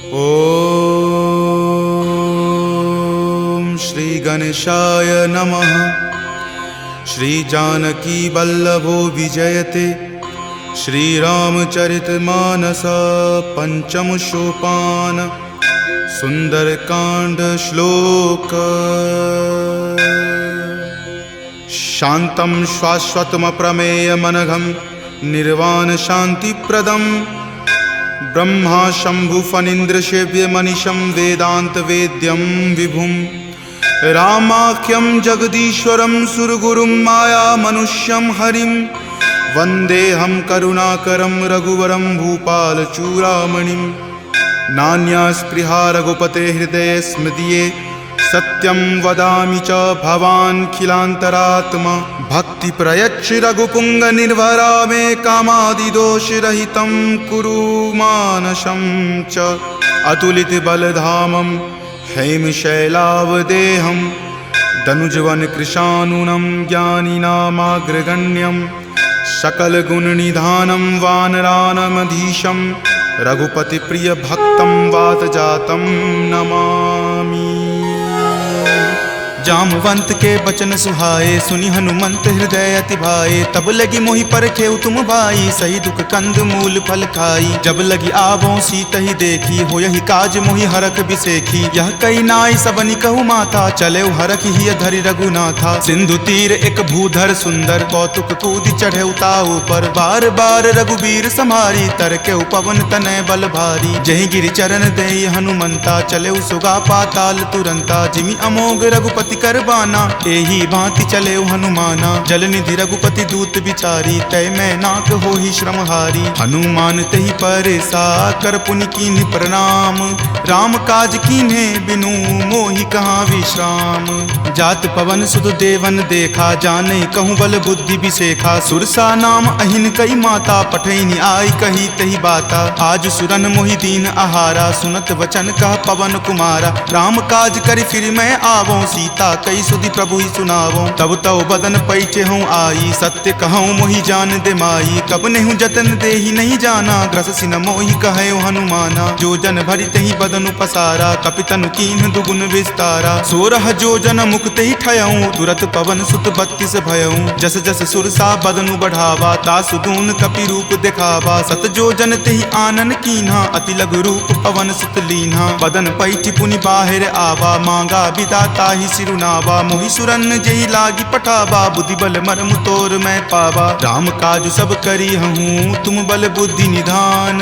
ओम श्री गणेशाय नमः। श्री जानकी वल्लभो विजयते। श्री रामचरितमानस पंचम सोपान सुंदरकांड श्लोक। शांतं शाश्वतम प्रमेय मनघम निर्वाण शांतिप्रदम ब्रह्मा शंभु फणीन्द्र सेव्य मनीषं वेदांत वेद्यं विभुं रामाख्यं जगदीश्वरं सुरगुरुं माया मनुष्यं हरिं वन्देऽहं करुणाकरं रघुवरं भूपालचूडामणिं। नान्या स्पृहा रघुपते हृदये स्मृतिये सत्यं वदामि च भवान् खिलान्तरात्मा। भक्ति प्रयच्छ रघुपुंग निर्भरा मे कामादिदोषरहितं कुरु मानसं च। अतुलित बलधामं हेमशैलावदेहं दनुजवन कृशानुनं ज्ञानिनामाग्रगण्यं सकलगुणनिधानं वानरानमधीशं रघुपतिप्रियभक्तं वातजातं नमामि। जामवंत के बचन सुहाए सुनि हनुमंत हृदय अति भाए। तब लगी मोहि परखेउ तुम भाई सही दुख कंद मूल फल खाई। जब लगी आवों सीत ही देखी हो यही काज मोहि हरख बिसेखी। यह कई नाई सबनि कहु माथा चले हरख ही धरि रघुनाथा। सिंधु तीर एक भूधर सुंदर कौतुक कूदि चढ़े ताऊ पर। बार बार रघुबीर सम्हारी तर के पवन तनय बल भारी। जहि गिरि चरण देई हनुमंता चले सुगा पाताल तुरंता। जिमि अमोघ रघुपति करबाना एही भांति चले हनुमाना। जलनिधि रघुपति दूत विचारी तय मैं नाक हो ही श्रमहारी। हनुमान तहि परेसा कर पुनि कीन्ह प्रणाम। राम काज कीन्हे बिनु मोहि कहाँ विश्राम। जात पवन सुत देवन देखा जाने कहूँ बल बुद्धि विसेखा। सुरसा नाम अहिन कई माता पठैनी आई कही तही बाता। आज सुरन मोहि दीन आहारा सुनत वचन कह पवन कुमारा। राम काज करि फिर मैं आवों सीता कई सुधि प्रभु ही सुनावो। तब तव बदन पैठे हूँ आई सत्य कहूँ मोहि जान दे माई। कब नेहु जतन दे ही नहीं जाना ग्रस सिन मोहि कहे हनुमाना। जो जन भरि तहि बदन पसारा कपितनु कीन्ह दुगुन विस्तारा। 16 जो जन मुक्त ही ठयऊँ तुरत पवन सुत 32 भयऊँ। जस जस सुरसा बदनु बढ़ावा तासु दून कपि रूप दिखावा। सत जो जन तेहि आनन कीन्हा अति लघु रूप पवन सुत लीन्हा। बदन पैठि पुनि बाहिर आवा मांगा विदाता ही सिरुनावा। मोहि सुरन जही लागी पठावा बुद्धि बल मरम तोर मैं पावा। राम काज सब करी हूँ तुम बल बुद्धि निधान।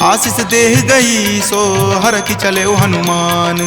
आशीष देह गई सो हर की चले हनुमान।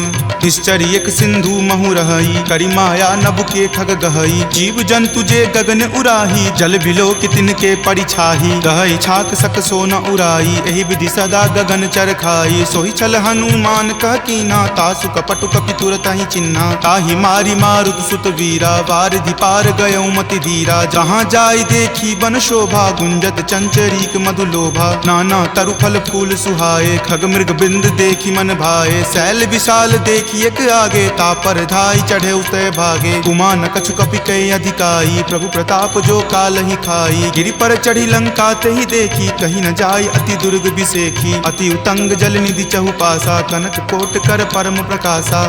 निश्चरी एक सिंधु महु रही करी माया नभ के खग गहई। जीव जंतु जे गगन उराही जल बिलो कि तिनके परिछाही। गहई छाक सक सो न उराई एहि विधि सदा गगन चर खाई। सोहि छल हनुमान कह कीना तासु कपटु कपि तुरत ही चिन्हा। ताहि मारी मारुत सुत वीरा वारिधि पार गयो मति धीरा। जहाँ जाय देखी बन शोभा गुंजत चंचरीक मधु लोभा। नाना तरु फल फूल सुहाए खग मृग बिंद देखी मन भाए। शैल विशाल देखी एक आगे तापर धाई चढ़े उतय भागे। कुमान कछु कपि कई अधिकाई प्रभु प्रताप जो काल ही खाई। गिरि पर चढ़ी लंका तहि देखी कहीं न जाय अति दुर्ग बिसेखी। अति उतंग जल निधि चहु पासा कनक कोट कर परम प्रकाशा।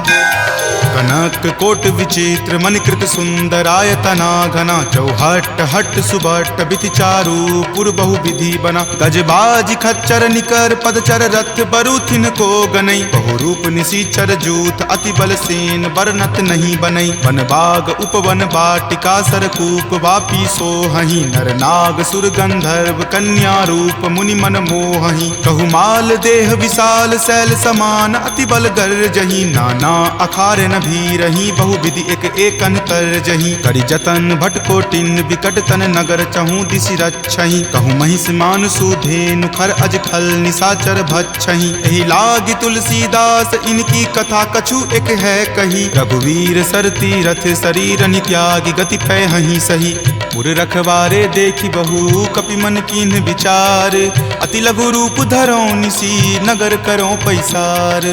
कनक कोट विचित्र मणिकृत सुंदरायतना घना। चौहट हट सुबट बिति चारु पुर बहु विधि बना। गजबाज खच्चर निकर पदचर रथ बरुथिन को गनई। बहु रूप निशिचर जूथ अति बल सेन बरनत नहीं बनई। वन बाग उपवन बाटिका सरकूप वापी सोहहि। नर नाग सुर गंधर्व कन्या रूप मुनि मन मोहहि। कहु माल देह विशाल शैल समान अति बल गर जही। नाना अखारे न भी रही बहु विधि एक एकन कर जही। करि जतन भट कोटिन विकट तन नगर चहु दिशि रक्षहि। कहु महिष मान सुधेनु खर अज खल निशाचर भक्षहि। एहि लागी तुलसीदास इनकी कथा कछु एक है कही। रघुवीर सर तीरथ शरीर नित्यागी गति पै हहि सही। पुर रखवारे देखी बहु कपि मन कीन्ह विचार, अति लघु रूप धरो निसी नगर करो पैसार।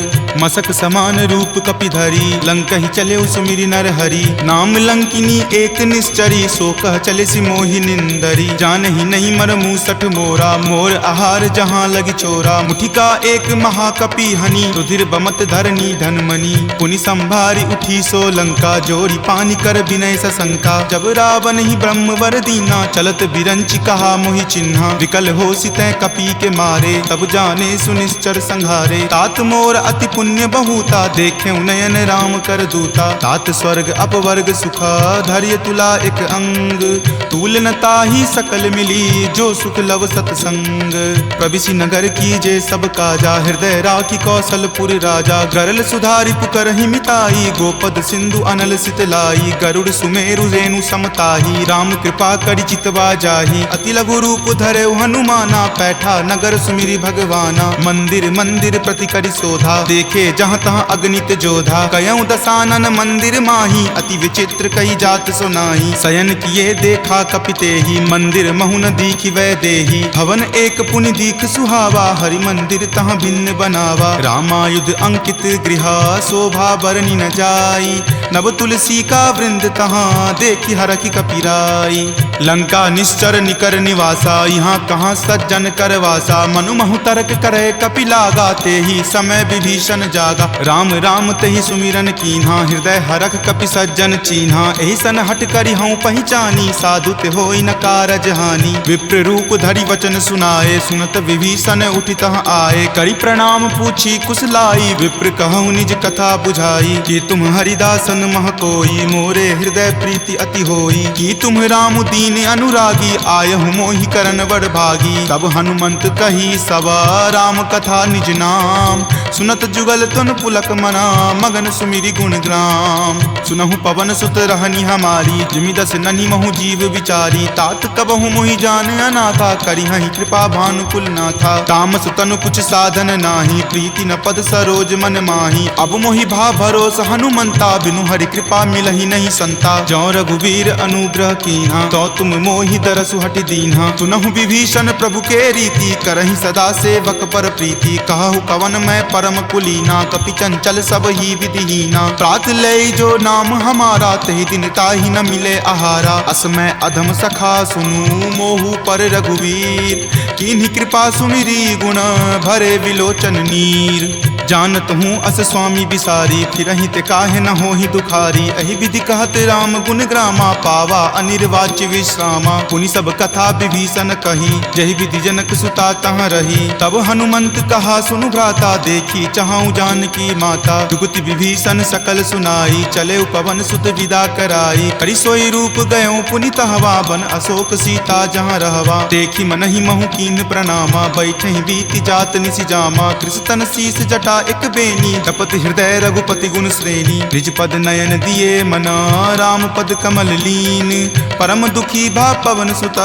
मसक समान रूप कपि धरी लंकहि चले सुमिरि नर हरि, नाम लंकिनी एक निश्चरी सो कह चले सि मोहि निंदरी। जानहि नहीं मर मूसठ मोरा मोर आहार जहाँ लगी चोरा, मुठिका एक महाकपि हनि रुधिर बमत धरनी धनमणि। पुनि संभारी उठी सो लंका जोरी पानी कर विनय सशंका, जब रावण ही ब्रह्म वर दीना चलत बिरंच कहा मोहि चिन्हा। विकल हो सितै कपि के मारे तब जाने सुनिश्चर संहारे, तात मोर अति पुण्य बहुता देखे नयन राम कर दूता। तात स्वर्ग अपवर्ग सुखा धैर्य तुला एक अंग, तूल न ताहि सकल मिली जो सुख लव सतसंग। प्रविशि नगर की जे सब काजा हृदय राखी कौशलपुर राजा, गरल सुधारि पुकरहि मिताई गोपद सिंधु अनल सितलाई। गरुड़ सुमेरु रेणु समताही राम कृपा करि चितवा जाही, अति लघु रूप धरे हनुमाना पैठा नगर सुमिरि भगवाना। मंदिर मंदिर प्रति करि शोधा देखे जहाँ तहाँ अगणित जोधा, कयऊँ दसानन मंदिर माही अति विचित्र कई जात सुनाही। शयन किए देखा कपिते ही मंदिर महुन दीखि वै देही, भवन एक पुनि दीख सुहावा हरि मंदिर तहाँ भिन्न बनावा। रामायुध अंकित गृहा शोभा बरनी न जाई, नव तुलसी का वृंद तहाँ देखी हरखि कपिराई। लंका निश्चर निकर निवासा यहाँ कहाँ सज्जन करवासा, मनु महु तर्क करे कपि लागा ते ही समय विभीषण जागा। राम राम तेहि सुमिरन कीन्हा हृदय हरख कपि सज्जन चीन्हा, एहि सन हट करि हऊँ पहचानी साधु ते होई न कारज हानि। विप्र रूप धरि वचन सुनाए सुनत विभीषण उठि तहाँ आए, करि प्रणाम पूछी कुशलाई विप्र कहूँ निज कथा बुझाई। कि तुम हरिदासन मह कोई मोरे हृदय प्रीति अति होई, कि तुम राम दीन अनुरागी आयहु मोहि करन वर भागी। तब हनुमंत कही सवा राम कथा निज नाम, सुनत जुगल तुन पुलक मना मगन सुमिरि गुण ग्राम। सुनहु पवन सुत रहनी हमारी जिमि दस ननि महु जीव विचारी, तात कबहु मोहि जान अनाथा करिहहि कृपा भानुकुल नाथा। तामस तनु कुछ साधन नाही प्रीति न पद सरोज मन माही, अब मोहि भा भरोस हनुमंता बिनु हरि कृपा मिलहि नहीं संता। जौ रघुवीर अनुग्रह कीन्हा तो तुम मोहि दरसु हटि दीन्हा, सुनहु विभीषण प्रभु के रीति करहि सदा सेवक पर प्रीति। कहु कवन मैं परम कुलीना कपि चंचल सब ही विधिहीना, प्रात लय जो नाम हमारा तहि दिन ताहि न मिले आहारा। अस मैं अधम सखा सुनु मोहु पर रघुवीर, कीन्ही कृपा सुमिरी गुण भरे विलोचन नीर। जानत हूँ अस स्वामी बिसारी फिरहि ते काहे न होहि दुखारी, एहि विधि कहत राम गुण ग्रामा पावा अनिर्वाच्य विश्रामा। पुनि सब कथा विभीषण कही जहि विधि जनक सुता तहाँ रही, तब हनुमंत कहा सुनु भ्राता देखी चाहूँ जानकी माता। जुगति विभीषण सकल सुनाई चले पवन सुत विदा कराई, करि सोई रूप गयो पुनि तहवा बन अशोक सीता जहाँ रहवा। देखी मनहि महु कीन प्रणामा बैठे बीति जात निसि जामा, कृष्ण शीस जटा एक बेनी तपत हृदय रघुपति गुण श्रेणी। निज पद नयन दिए मना राम पद कमल लीन, परम दुखी भा पवन सुत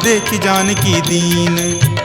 देखि जानकी दीन।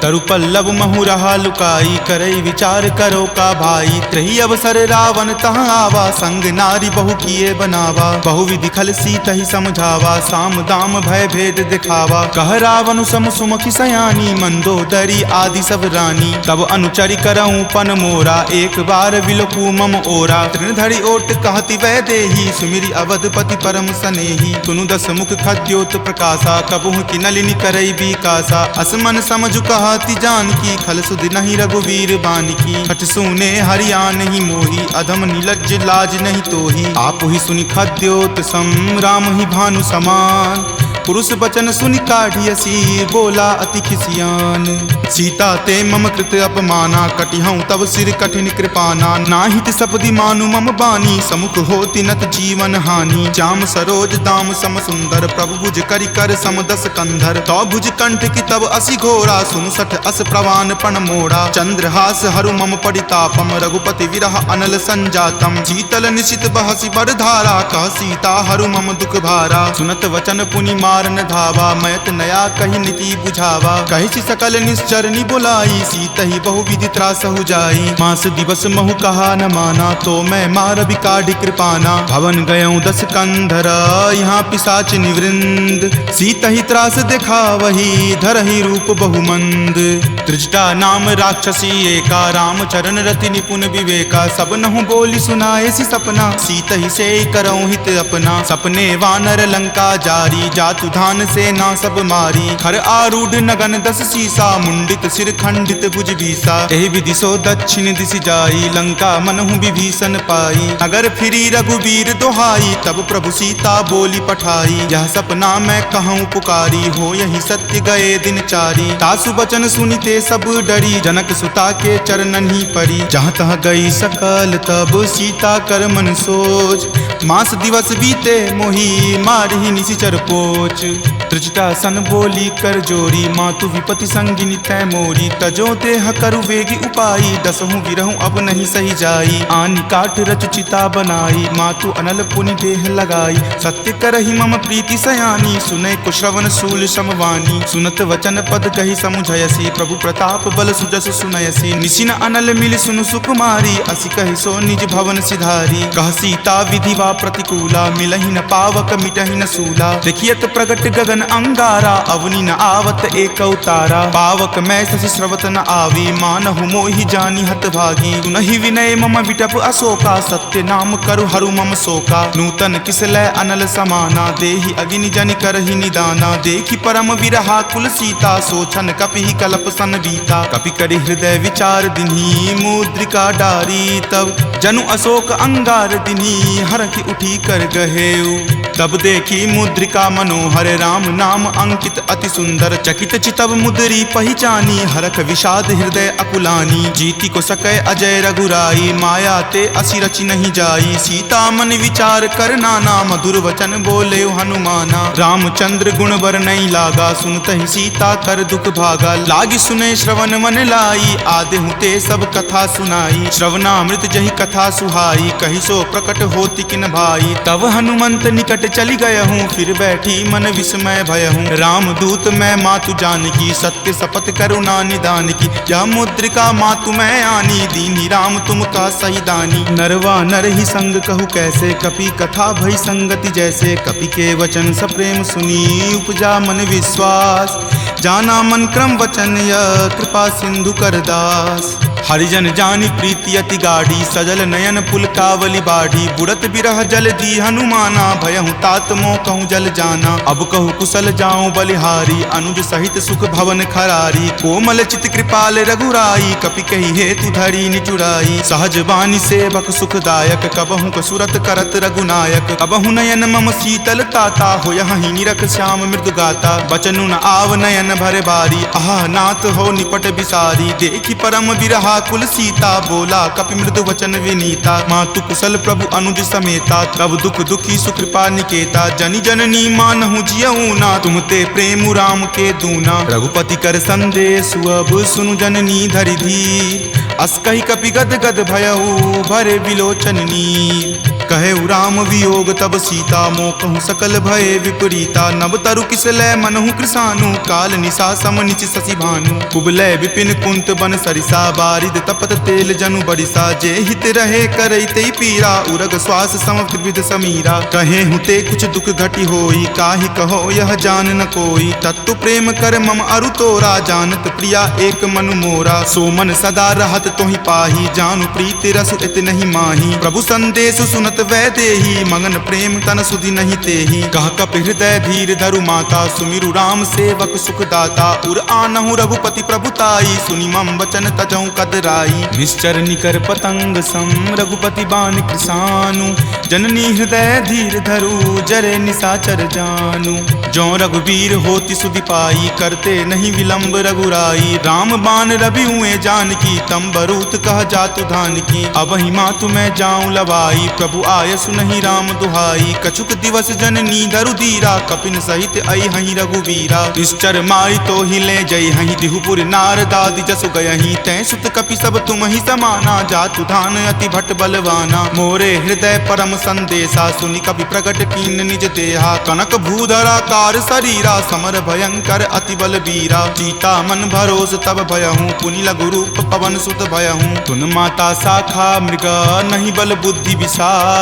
तरु पल्लव महु रहा लुकाई करई विचार करो का भाई, त्रही अवसर रावण तहाँ आवा संग नारी बहु किए बनावा। बहु विधि खल सीतहि समझावा साम दाम भय भेद दिखावा। कह रावण सम सुमुखि सयानी मंदोदरी आदि सब रानी, तब अनुचरि करऊँ पन मोरा एक बार विलोकू मम ओरा। तृणधरि ओट कहति वै देही सुमिरि अवधपति परम सनेही, सुनु दस मुख खद्योत प्रकाशा कबहुँ की नलिनी करई बिकासा। असमन समझु कहति जानकी खल सुधि नहीं रघुवीर बानकी, हठ सुने हरिया नहीं मोही अधम नीलज्ज लाज नहीं तोही। आप ही सुनि खद्योत सम राम ही भानु समान, पुरुष बचन सुनि काढ़ियसी बोला अति खिसियान। सीता ते मम कृत अपमाना कटिहऊँ तब सिर कठिन कृपाना। नाहित सपदि मानु मम बानी समुख होति नत जीवन हानि। श्याम सरोज दाम सम सुंदर प्रभु भुज करि कर सम दस कंधर। तो भुज कंठ की तब असि घोरा सुनु सठ अस प्रवान पण मोड़ा। चंद्रहास हरु मम परितापम रघुपति विरह अनल संजातम। शीतल निशित बहसि बरधारा कह सीता हरु मम दुख भारा। सुनत वचन पुनि मार मारन धावा, मैत नया कही नीति बुझावा। कही सकल निश्चरनी बुलाई, सीतहि बहुविधि त्रास हो जाई। मास दिवस महु कहा न माना, तो मैं मार बिकाढ़ कृपाना। भवन गयऊँ 10 कंधर, यहाँ पिशाच निवृंद। सीतहि त्रास देखा वही, धरहि रूप बहुमंद। त्रिजटा नाम राक्षसी एका, राम चरण रति निपुण विवेका। सब नहु बोली सुनाए सी सपना, सीतहि से करऊँ हित अपना। सपने वानर लंका जारी, जातु धान से ना सब मारी। खर आरूढ़ नगन 10 सीसा, मुंडित सिर खंडित भुज बीसा। एहि विधि सो दक्षिण दिश जाई, लंका मनहु विभीषण पाई। नगर फिरी रघुबीर दोहाई, तब प्रभु सीता बोली पठाई। यह सपना मैं कहूँ पुकारी, हो यही सत्य गए दिन चारी। तासु बचन सुनिते सब डरी, जनक सुता के चरणन ही परी। जहाँ तहाँ गई सकल तब सीता कर मन सोच। मास दिवस बीते मोही, मारहि निशिचर पोच। त्रिजटा सन बोली कर जोरी, मातु विपति संगिनी तै मोरी। तजो देह करु वेगी उपाई, दसहु विरहु अब नहीं सही जाई। आनि काठ रच चिता बनाई, मातु अनल पुनि देह लगाई। सत्य करहि मम प्रीति सयानी, सुनै कुश्रवण शूल समवानी। सुनत वचन पद कही समुझयसी, प्रभु प्रताप बल सुजस सुनयसी। निशिन अनल मिल सुनु सुकुमारी, असि कहि सो निज भवन सिधारी। कह सीता विधिवा प्रतिकूला, मिलहि न पावक मिटहि न सूला। देखियत प्रगट गगन अंगारा, अवनि न आवत एक अवतारा। पावक मैं शशि स्रवत न आवी, मानहु मोहि जानी हत भागी। सुनहि विनय मम विटप अशोका, सत्य नाम करु हरु मम शोका। नूतन किसलै अनल समाना, देहि अगिनि जनि करहि निदाना। देखि परम विरहा कुल सीता, सोचन कपि कलप सन बीता। कपि करि हृदय विचार दिन्ही, मुद्रिका डारी। तब जनु अशोक अंगार दिन्ही, हरखि उठी कर गहेऊ। तब देखी मुद्रिका मनोहर, राम नाम अंकित अति सुंदर। चकित चितव मुद्री पहचानी, हरख विषाद हृदय अकुलानी। जीति को सकै अजय रघुराई, माया ते असि रचि नहीं जाई। सीता मन विचार कर नाना, मधुर वचन बोले हनुमाना। रामचंद्र गुण बर नहीं लागा, सुनतहि सीता कर दुख भागा। लागी सुने श्रवण मन लाई, आदेहु ते सब कथा सुनाई। श्रवणामृत जहि कथा सुहाई, कहि सो प्रकट होति किन भाई। तब हनुमंत निकट चली गयहूँ, फिर बैठी मन विस्मय भयहूँ। राम दूत मैं मातु जानकी, सत्य शपथ करुणा निदान की। यह मुद्रिका मातु मैं आनी, दीनी राम तुम का सही दानी। नरवा नर ही संग कहु कैसे, कपि कथा भई संगति जैसे। कपि के वचन सप्रेम सुनी, उपजा मन विश्वास। जाना मन क्रम वचन यह, कृपा सिंधु कर दास। हरिजन जानी प्रीति अति गाढ़ी, सजल नयन पुलकावली बाढ़ी। बुड़त बिरह जल दी हनुमाना, भयहु तात मोह कहूँ जल जाना। अब कहु कुशल जाऊँ बलिहारी, अनुज सहित सुख भवन खरारी। कोमल चित कृपाल रघुराई, कपि कही हेतु धरी निचुराई। सहज बानी सेवक सुखदायक, कबहु कसुरत करत रघुनायक। कबहु नयन मम शीतल ताता, हो यहीं निरख श्याम मृदु गाता। बचनु न आव नयन भर बारी, आह नाथ हो निपट बिसारी। देखी परम विरहा कुल सीता, बोला कपि मृदु वचन विनीता। मातु कुशल प्रभु अनुज समेता, तब दुख दुखी सुकृपा निकेता। जनि जननी मानहु जियऊ ना, तुम ते प्रेम राम के दूना। रघुपति कर संदेश अब सुनु जननी धरि धीर। अस कहि कपि गद गद भयऊ, भरे विलोचन नीर। कहे राम वियोग तब सीता, मोह कहूँ सकल भय विपरीता। नव तरु किसलै मनहु कृसानु, काल निशा सम निच शशि भानु। कुबलै विपिन कुंत बन सरिसा, बारिद तपत तेल जनु बरिसा। जे हित रहे करैते पीरा, उरग श्वास सम त्रिविध समीरा। कहे हुते कुछ दुख घटी होई, काहि कहो यह जान न कोई। तत्तु प्रेम कर मम अरु तोरा, जानत प्रिया एक मनु मोरा। सो मन सदा रहत तोहि पाही, जानु प्रीति रसु इत नहीं माही। प्रभु संदेश सुनत वै देही, मगन प्रेम तन सुधि नहीं तेही। कह कप हृदय धीर धरु माता, सुमिरु राम सेवक सुख दाता। उर आनहु रघुपति प्रभुताई, सुनि मम वचन तजहु कदराई। निश्चर निकर पतंग सम, रघुपति बाण कृसानु। जननी हृदय धीर धरु, जरे निशाचर जानु। जो रघुवीर होति सुधि पाई, करते नहीं विलंब रघुराई। राम बाण रवि हुए जानकी, तम बरूत कह जातु धान की। अब ही मातु मैं जाऊं लवाई, प्रभु आय सुनहि राम दुहाई। कछुक दिवस जननी धरु धीरा, कपिन सहित आई हहीं रघुवीरा। निश्चर मारी तो ही ले जई हहीं, दिहुपुर नारदादि जसु गयहीं। तै सुत कपि सब तुम ही समाना, जातु धान अति भट बलवाना। मोरे हृदय परम संदेशा, सुनि कपि प्रकट कीन निज देहा। कनक भूधराकार शरीरा, समर भयंकर अति बलबीरा। सीता मन भरोस तब भयहूँ, पुनि लघु रूप पवन सुत भयहूँ। तुन माता शाखा मृगा, नहीं बल बुद्धि विशाल।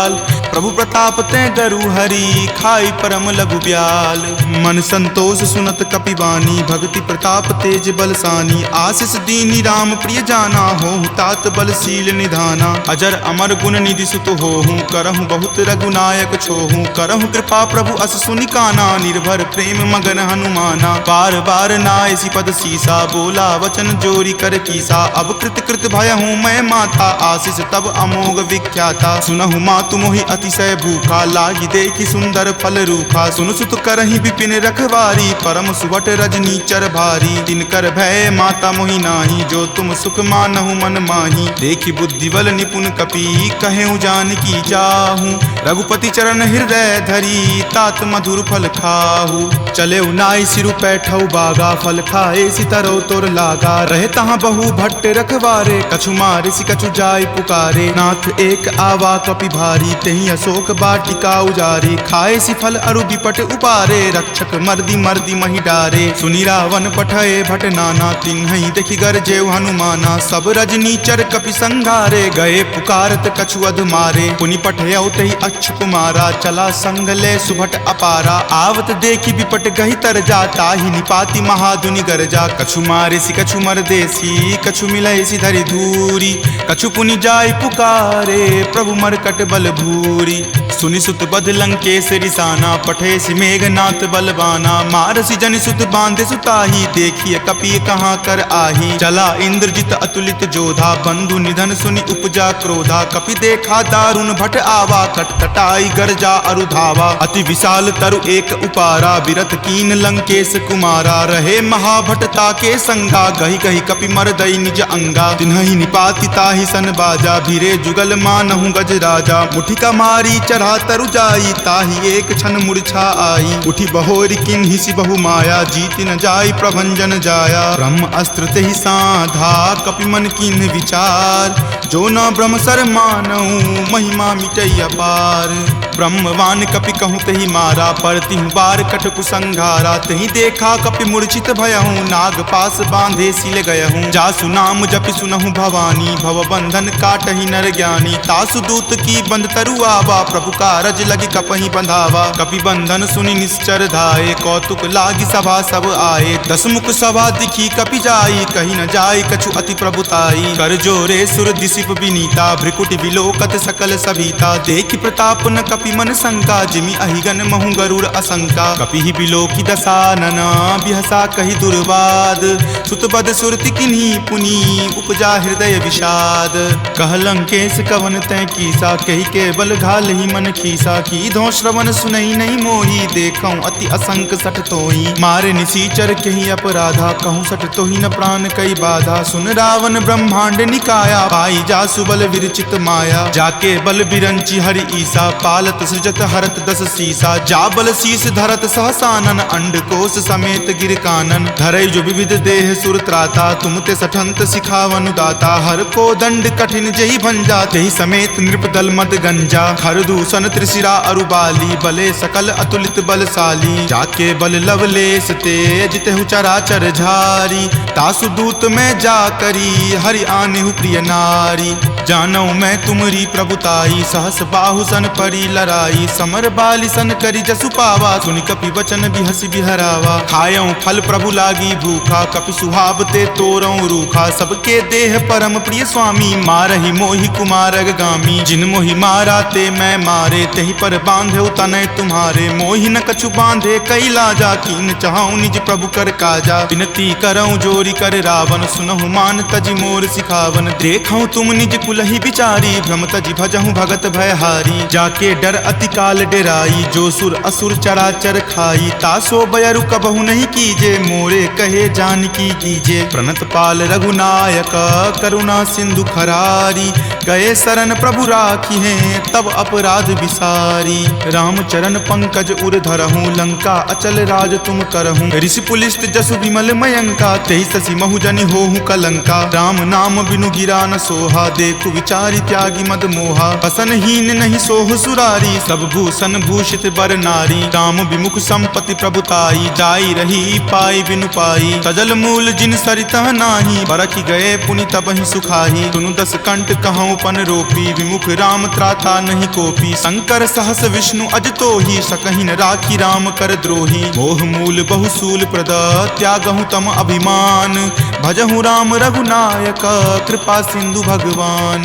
प्रभु प्रताप तै डरू हरि, खाई परम लघु ब्याल। मन संतोष सुनत कपिवानी, भक्ति प्रताप तेज बलसानी। आशीष दीनी राम प्रिय जाना, होहु तात बलशील निधाना। अजर अमर गुण निधि सुत होहूँ, करहु बहुत रघुनायक छोहूँ। करहु कृपा प्रभु अस सुनि काना, निर्भर प्रेम मगन हनुमाना। बार बार नायसी पद सीसा, बोला वचन जोरी कर कीसा। अब कृत कृत भयहूँ मैं माता, आशीष तब अमोघ विख्याता। सुनहु मातु मोहि अतिशय भूखा, लागी देखी सुंदर फल रूखा। सुन सुत करहि विपिन रखवारी, परम सुवट रजनी चर भारी। तिनकर भय माता मोहि नाही, जो तुम सुख मानहु मन माही। देखी बुद्धि बल निपुण कपि, कहेउ जानकी चाहूँ। रघुपति चरण हृदय धरी, तात मधुर फल खाहू। चले नाई सिरु पैठौ बागा, फल खाए सितरो तोर लागा। रहे तहाँ बहु भट्ट रखवारे, कछु मारे सि कछु जाय पुकारे। नाथ एक आवा कपि भारी, तेहि अशोक वाटिका उजारे। खाए सि फल अरु विपट उपारे, रक्षक मर्दी मर्दी महि डारे। सुनि रावण पठय भट नाना, तिन्हि देखि गरजेउ हनुमाना। सब रजनी चर कपि संघारे, गए पुकारत कछु अध मारे। पुनि पठयउ तेहि अक्षप मारा, चला संग ले सुभट अपारा। आवत देखि विपट गहि तर जा, ताहि निपाति महाधुनि गरजा। कछु मारे सि कछु मरदेसी, कछु मिलय सि धरि धूरी। कछु पुनि जाय पुकारे, प्रभु मरकट बल भूरी। सुनि सुत बध लंकेश रिसाना, पठे सि मेघनाथ बलवाना। मारसि जनि सुत बांधे सुताही, देखिए कपि कहाँ कर आही। चला इंद्रजित अतुलित जोधा, बंधु निधन सुनि उपजा क्रोधा। कपि देखा दारुण भट आवा, कटकटाई गरजा अरु धावा। अति विशाल तरु एक उपारा, विरत कीन लंकेश कुमारा। रहे महाभटता के संगा, गहि गहि कपि मरदई निज अंगा। तिन्हि निपाति ताहि सन बाजा, भीरे जुगल मानहु गज राजा। मुठिका मारी चढ़ा तरु जाई, ताहि एक क्षण मूर्छा आई। उठी बहोरी किन्हि सि बहु माया, जीति न जाई प्रभंजन जाया। ब्रह्म अस्त्र तेहि साधा, कपि मन किन्ह विचार। जो न ब्रह्म सर मानहु, महिमा मिटई अपार। ब्रह्मवान कपि कहूँ तेहि मारा, परतिहु बार कटकु संघारा। तेहि देखा कपि मूर्छित भयहूँ, नाग पास बांधे सिल गयहूँ। जासु नाम जपि सुनहु भवानी, भव बंधन काटहि नर ज्ञानी। तासु दूत की बंध तरु आवा, प्रभु कारज लगी कपहि बंधावा। कपि बंधन सुनि निश्चर धाये, कौतुक लागी सभा सब आए। दस मुख सभा दिखी कपि जाई, कही न जाय कछु अति प्रभुताई। कर जोरे सुर दिसिप विनीता, भ्रिकुटि विलोकत सकल सभीता। देखि प्रताप न कपि मन शंका, जिमि अहिगन महु गरुड़ असंका। कपि ही बिलोकी दसानना, बिहसा कहि दुर्वाद। सुतबद सुरति किन्ही पुनि, उपजा हृदय विषाद। कह लंकेश कवन तै कीसा, कहि के बल घाल ही मन खीसा। की धो श्रवण सुनई नहीं मोही, देखऊं अति असंक सठ तोही। मारे निसीचर कहि अपराधा, कहूँ सठ तोही न प्राण कई बाधा। सुन रावण ब्रह्मांड निकाया, पाई जासु बल विरचित माया। जाके बल बिरंची हरि ईसा, पालत सृजत हरत दस सीसा। जा बल शीस धरत सहसानन, अंडकोश समेत गिर कानन। धरई जो विविध देह सुर त्राता, तुम ते सठंत सिखावनु दाता। हर को दंड कठिन जहि भंजा, तेहि समेत नृप दल मद गंजा। खर दूषण त्रिशिरा अरुबाली, बले सकल अतुलित बलशाली। जाके बल लवलेश तेज, तेहु चराचर झारी। तासु दूत में जा करी, हरि आनेहु प्रिय नारी। जानौ मैं तुमरी प्रभुताई, सहस बाहु सन परी लराई। समर बाली सन करी जसु पावा, सुनि कपि वचन बिहसि बिहरावा। खायऊं फल प्रभु लागी भूखा, कपि सुहाव ते तोरऊं रूखा। सबके देह परम प्रिय स्वामी, मारहि मोहि कुमारग गामी। जिन मोहि मारा ते मैं मारे, तेहि पर बांधे तनय तुम्हारे। मोहि न कछु बांधे कई लाजा, कीन चाहूं निज प्रभु कर काजा। विनती करऊं जोरी कर रावण, सुनहु मान तजि मोर सिखावन। देखऊं तुम तुम निज कुलहि बिचारी, भ्रम तजि भजहु भगत भयहारी। जाके डर अति काल डेराई, जो सुर असुर चराचर खाई। तासो बयरु कबहु नहीं कीजे, मोरे कहे जानकी कीजे। प्रणत पाल रघुनायक करुणा सिंधु खरारी, गए शरण प्रभु राखी हैं तब अपराध विसारी। राम चरण पंकज उर धरहूँ, लंका अचल राज तुम करहूँ। ऋषि पुलिस्त जसु विमल मयंका, तेहि शशि महु जनि होहु कलंका। राम नाम बिनु गिरा न सोहा, देखु विचारी त्यागी मद मोहा। बसनहीन नहीं सोह सुरारी, सब भूषण भूषित बर नारी। राम विमुख संपत्ति प्रभुताई, जाई रही पाई बिनु पाई। सजल मूल जिन सरितह नाही, बरखि गए पुनि तबहि सुखाही। सुनु दस कंठ कहूँ पन रोपी, विमुख राम त्राता नहीं कोपी। शंकर सहस विष्णु अज तोहि, सकहि न राखी राम कर द्रोही। मोह मूल बहुसूल प्रद, त्यागहु तम अभिमान। भजहु राम रघुनायक, कृपा सिंधु भगवान।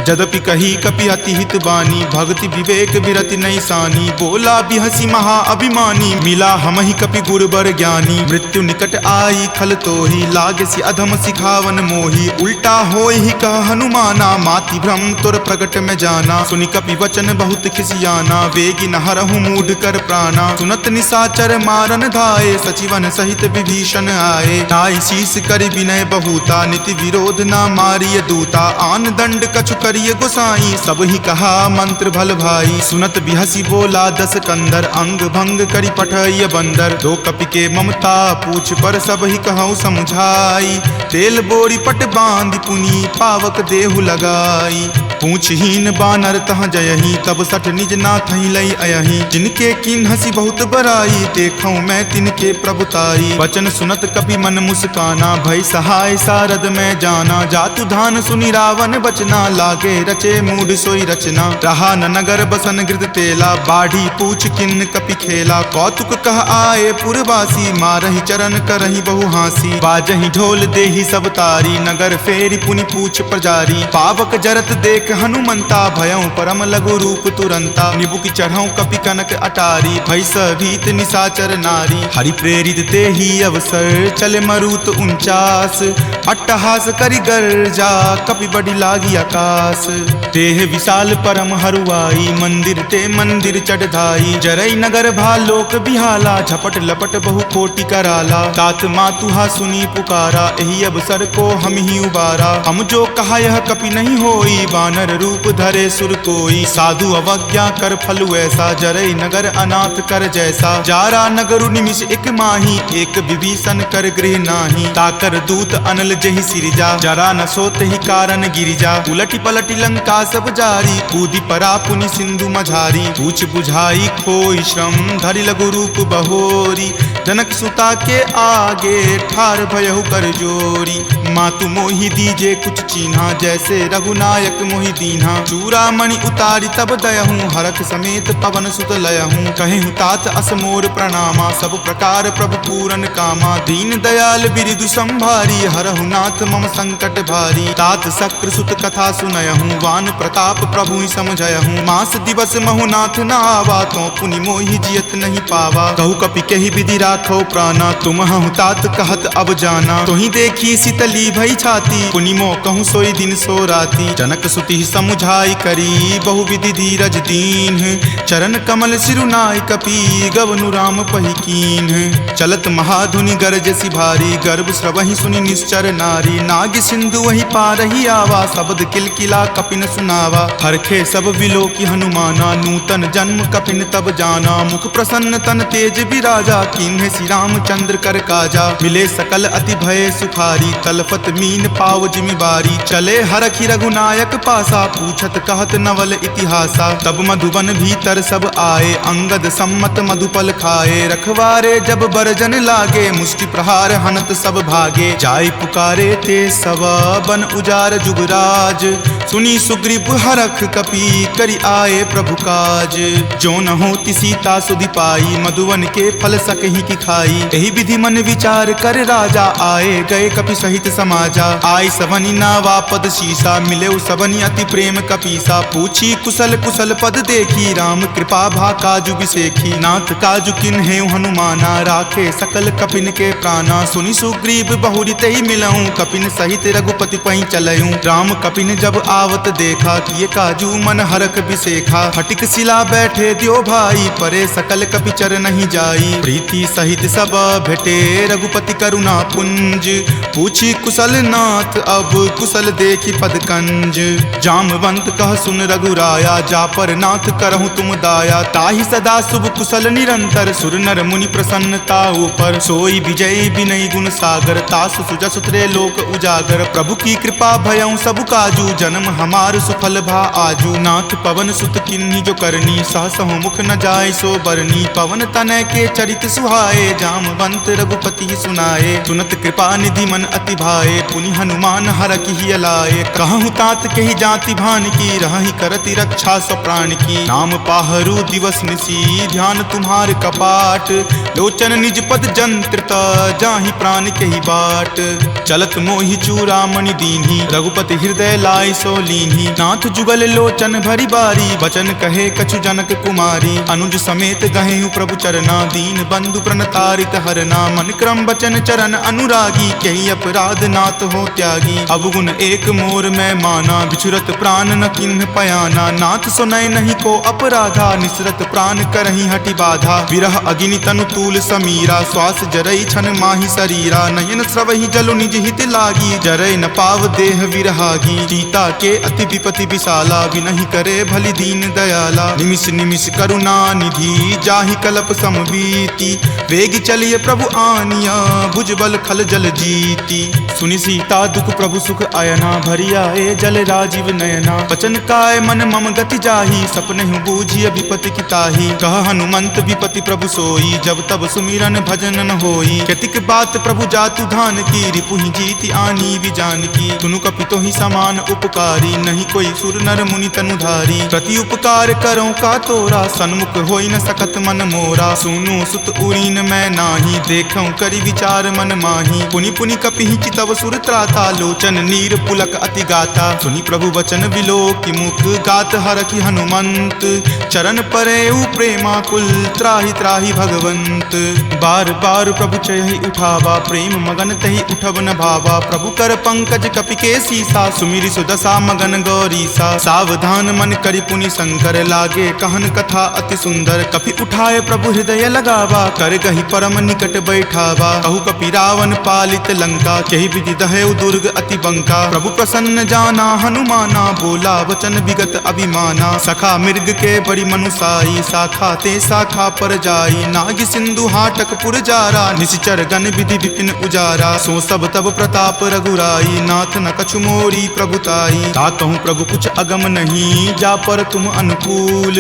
जदपि कही कपि अति हित बानी, भक्ति विवेक विरति नहीं सानी। बोला बिहसी महा अभिमानी, मिला हमहि कपि गुरबर ज्ञानी। मृत्यु निकट आई खल तोहि, लागसी अधम सिखावन मोहि। उल्टा होय ही कह हनुमाना, माति भ्रम तुर प्रगट में जाना। सुनि कपि वचन बहुत खिसियाना, वेगी न हरहु मूढ़ कर प्राणा। सुनत निशाचर मारन धाये, सचिवन सहित विभीषण आए। नाई शीस कर विनय बहुता, नीति विरोध न मारिय दूता। आन दंड कछु करिय गोसाई, सब ही कहा मंत्र भल भाई। सुनत बिहसी बोला दस कंदर, अंग भंग करि पठय बंदर। दो कपि के ममता पूछ पर, सब ही कहूँ समझाई। तेल बोरी पट बांध पुनी, पावक देहु लगाई। पूछहीन बानर तह जयही, तब सठ निज नाथ लई अयही। जिनके किन हसी बहुत बराई, देखूं मैं तिनके प्रभुताई। वचन सुनत कपि मन मुस्काना, भय सहाय सारद में जाना। जातु धान सुनि रावण बचना, लागे रचे मूढ़ सोई रचना। रहा न नगर बसन गृध तेला, बाढ़ी पूछ किन कपि खेला। कौतुक कह आए पुरवासी, मारहि चरण करहि बहु हासी। बाजहि ढोल देहि सब तारी, नगर फेरी पुनि पूछ प्रजारी। पावक जरत देख हनुमंता, भयं परम लघु रूप तुरंता। निबुक चढ़ऊ कपि कनक अटारी, भय भीत निशाचर नारी। हरि प्रेरित तेहि अवसर, चले मरुत 49। अट्टहास करि गर्जा, कपि बड़ी लागी आकाश। देह विशाल परम हरुआई, मंदिर ते मंदिर चढ़ धाई। जरई नगर भालोक बिहाला, झपट लपट बहु कोटि कराला। तात मातुहा सुनी पुकारा, एहि अवसर को हम ही उबारा। हम जो कहा यह कपि नहीं होई, वानर रूप धरे सुर कोई। साधु अवज्ञा कर फल ऐसा, जरई नगर अनाथ कर जैसा। जारा नगरु निमिष एक माही, एक विभीषण कर गृह नाही। ताकर दूत अनल जहि सिरजा, जरा न सोत ही कारण गिरिजा। उलटी पलटी लंका सब जारी, कूदी परा पुनि सिंधु मझारी। पूछ बुझाई खोई श्रम, धरि लघु रूप बहोरी। जनक सुता के आगे, ठार भयहु कर जोरी। मातु मोहि दीजे कुछ चीन्हा, जैसे रघुनायक मोहि दीन्हा। चूड़ामणि उतारी तब दयहूँ, हरख समेत पवन सुत लयहूँ। कहेहु तात असमोर प्रणामा, सब प्रकार प्रभु पूरन कामा। दीन दयाल बिरिदु संभारी, हरहु नाथ मम संकट भारी। तात शक्र सुत कथा सुनयहूँ, वान प्रताप प्रभु ही समझयहूँ। मास दिवस महु नाथ न आवा, तो पुनि मोहि जियत नहीं पावा। कहु कपि कहि विधि राखो प्राणा, तुम हूँ तात कहत अब जाना। तोहि देखी शीतली भई छाती, पुनि मो कहूँ सोई दिन सो राती। जनक सुति समुझाई करी, बहु विधि धीरज दीन। चरण कमल सिरुनाई कपि, गवनु राम पहि कीन। चलत महाधुनि गरजसि भारी, गर्भ स्रवहि सुनि निश्चर नारी। नाग सिंधु वही पारहि आवा, शब्द किलकिला कपिन सुनावा। हरखे सब विलोकी हनुमाना, नूतन जन्म कपिन तब जाना। मुख प्रसन्न तन तेज विराजा, कीन्हे श्री रामचंद्र कर काजा। मिले सकल अति भय सुखारी, तलफत मीन पाव जिमिबारी। चले हरखि रघुनायक पासा, पूछत कहत नवल इतिहासा। तब मधुबन भीतर सब आए, अंगद सम्मत मधुपल खाए। रखवारे जब बरजन लागे, मुष्टि प्रहार हनत सब भागे। जाय पुकारे ते सब, बन उजार जुगराज। सुनी सुग्रीव हरख कपि, करि आए प्रभु काज। जो न होति सीता सुधि पाई, मधुवन के फल सकहि की खाई। एहि विधि मन विचार कर राजा, आए गए कपि सहित समाजा। आय सबनि नावा पद शीसा, मिले सबनि अति प्रेम कपीसा। पूछी कुशल कुशल पद देखी, राम कृपा भा काजु बिसेखी। नाथ काजु किन्हे हनुमाना, राखे सकल कपिन के प्राणा। सुनि सुग्रीव बहुरी तेहि मिलऊं, कपिन सहित रघुपति पहीं चलऊं। राम कपिन जब आवत देखा, किए काजू मन हरख बिसेखा। फटिक शिला बैठे द्यो भाई, परे सकल कपिचर नहीं जाई। प्रीति सहित सब भेटे, रघुपति करुणा पुंज। पूछी कुशल नाथ, अब कुशल देखी पद कंज। जामवंत कह सुन रघुराया, जा पर नाथ करहु तुम दाया। ताहि सदा शुभ कुशल निरंतर, सुर नर मुनि प्रसन्नता ऊपर। सोई विजय विनय गुण सागर, तासु सुजस त्रय लोक उजागर। प्रभु की कृपा भयउ सब काजू, जन्म हमार सुफल भा आजू। नाथ पवन सुत किन्ही जो करनी, सहसहु मुख न जाय सो बरनी। पवन तनय के चरित सुहाए, जामवंत रघुपति सुनाए। सुनत कृपा निधि मन अति भाए, पुनि हनुमान हरखि हिय लाए। कहूँ तात के ही जाति भान की, रहहि करति रक्षा सो प्राण की। नाम पाहरू दिवस निसी, ध्यान तुम्हार कपाट। लोचन निज पद जंत्रित, जाहि प्राण के ही बाट। चलत मोहि चूड़ामणि दीन्ही, रघुपति हृदय लाय सो लीन्ही। नाथ जुगल लोचन भरी बारी, बचन कहे कछु जनक कुमारी। अनुज समेत गहेहु प्रभु चरना, दीन बंधु प्रणतारित हरना। मन क्रम बचन चरण अनुरागी, कही अपराध नाथ हो त्यागी। अवगुण एक मोर में माना, बिछुरत प्राण न किन्ह पयाना। नाथ सुनय नहीं को अपराधा, निसरत प्राण करही हटि बाधा। विरह अग्नि तनु तूल समीरा, श्वास जरई छन माही शरीरा। नयन स्रवहि जलु निज हित लागी, जरय न पाव देह विरहागी। सीता के अति विपति विशाला, विनहि करे भली दीन दयाला। निमिष निमिष करुणा निधि, जाहि कलप समबीति। वेग चलिए प्रभु आनिया, भुजबल खल जल जीती। सुनि सीता दुख प्रभु सुख अयना, भरी आए जल राजीव नयना। बचन काय मन मम गति जाही, सपनेहु बूझिय विपति की ताही। कह हनुमंत विपति प्रभु सोई, जब तब सुमिरन भजन न होई। केतिक बात प्रभु जातु धान की, रिपुहि जीति आनी विजान की। सुनु कपितो ही समान उपकारी, नहीं कोई सुर नर मुनि तनुधारी। प्रति उपकार करो का तोरा, सन्मुख होई न सकत मन मोरा। सुनु सुत उरीन मैं नाही, देखऊं करि विचार मन माही। पुनि पुनि कपिहि चितव सुर त्राता, लोचन नीर पुलक अति गाता। सुनि प्रभु वचन विलोकि मुख, गात हरखि हनुमंत। चरण परेउ प्रेमाकुल, त्राहि त्राहि भगवंत। बार बार प्रभु चयहि उठावा, प्रेम मगन तहि उठब न भावा। प्रभु कर पंकज कपि के सीसा, सुमिरि सुदशा मगन गौरीसा। सावधान मन करि पुनि शंकर, लागे कहन कथा अति सुंदर। कपि उठाए प्रभु हृदय लगावा, कर गहि परम निकट बैठावा। कहु कपि रावण पालित लंका, केहि विधि दहेउ दुर्ग अति बंका। प्रभु प्रसन्न जाना हनुमाना, बोला वचन विगत अभिमाना। सखा मृग के बड़ी मनुसाई, शाखा ते शाखा पर जाई। नाग सिंधु हाटक पुर जारा, निशिचर गण विधि विपिन उजारा। सो सब तब प्रताप रघुराई, नाथ न कछु मोरी प्रभुताई। ताकहु प्रभु कुछ अगम नहीं, जा पर तुम अनुकूल।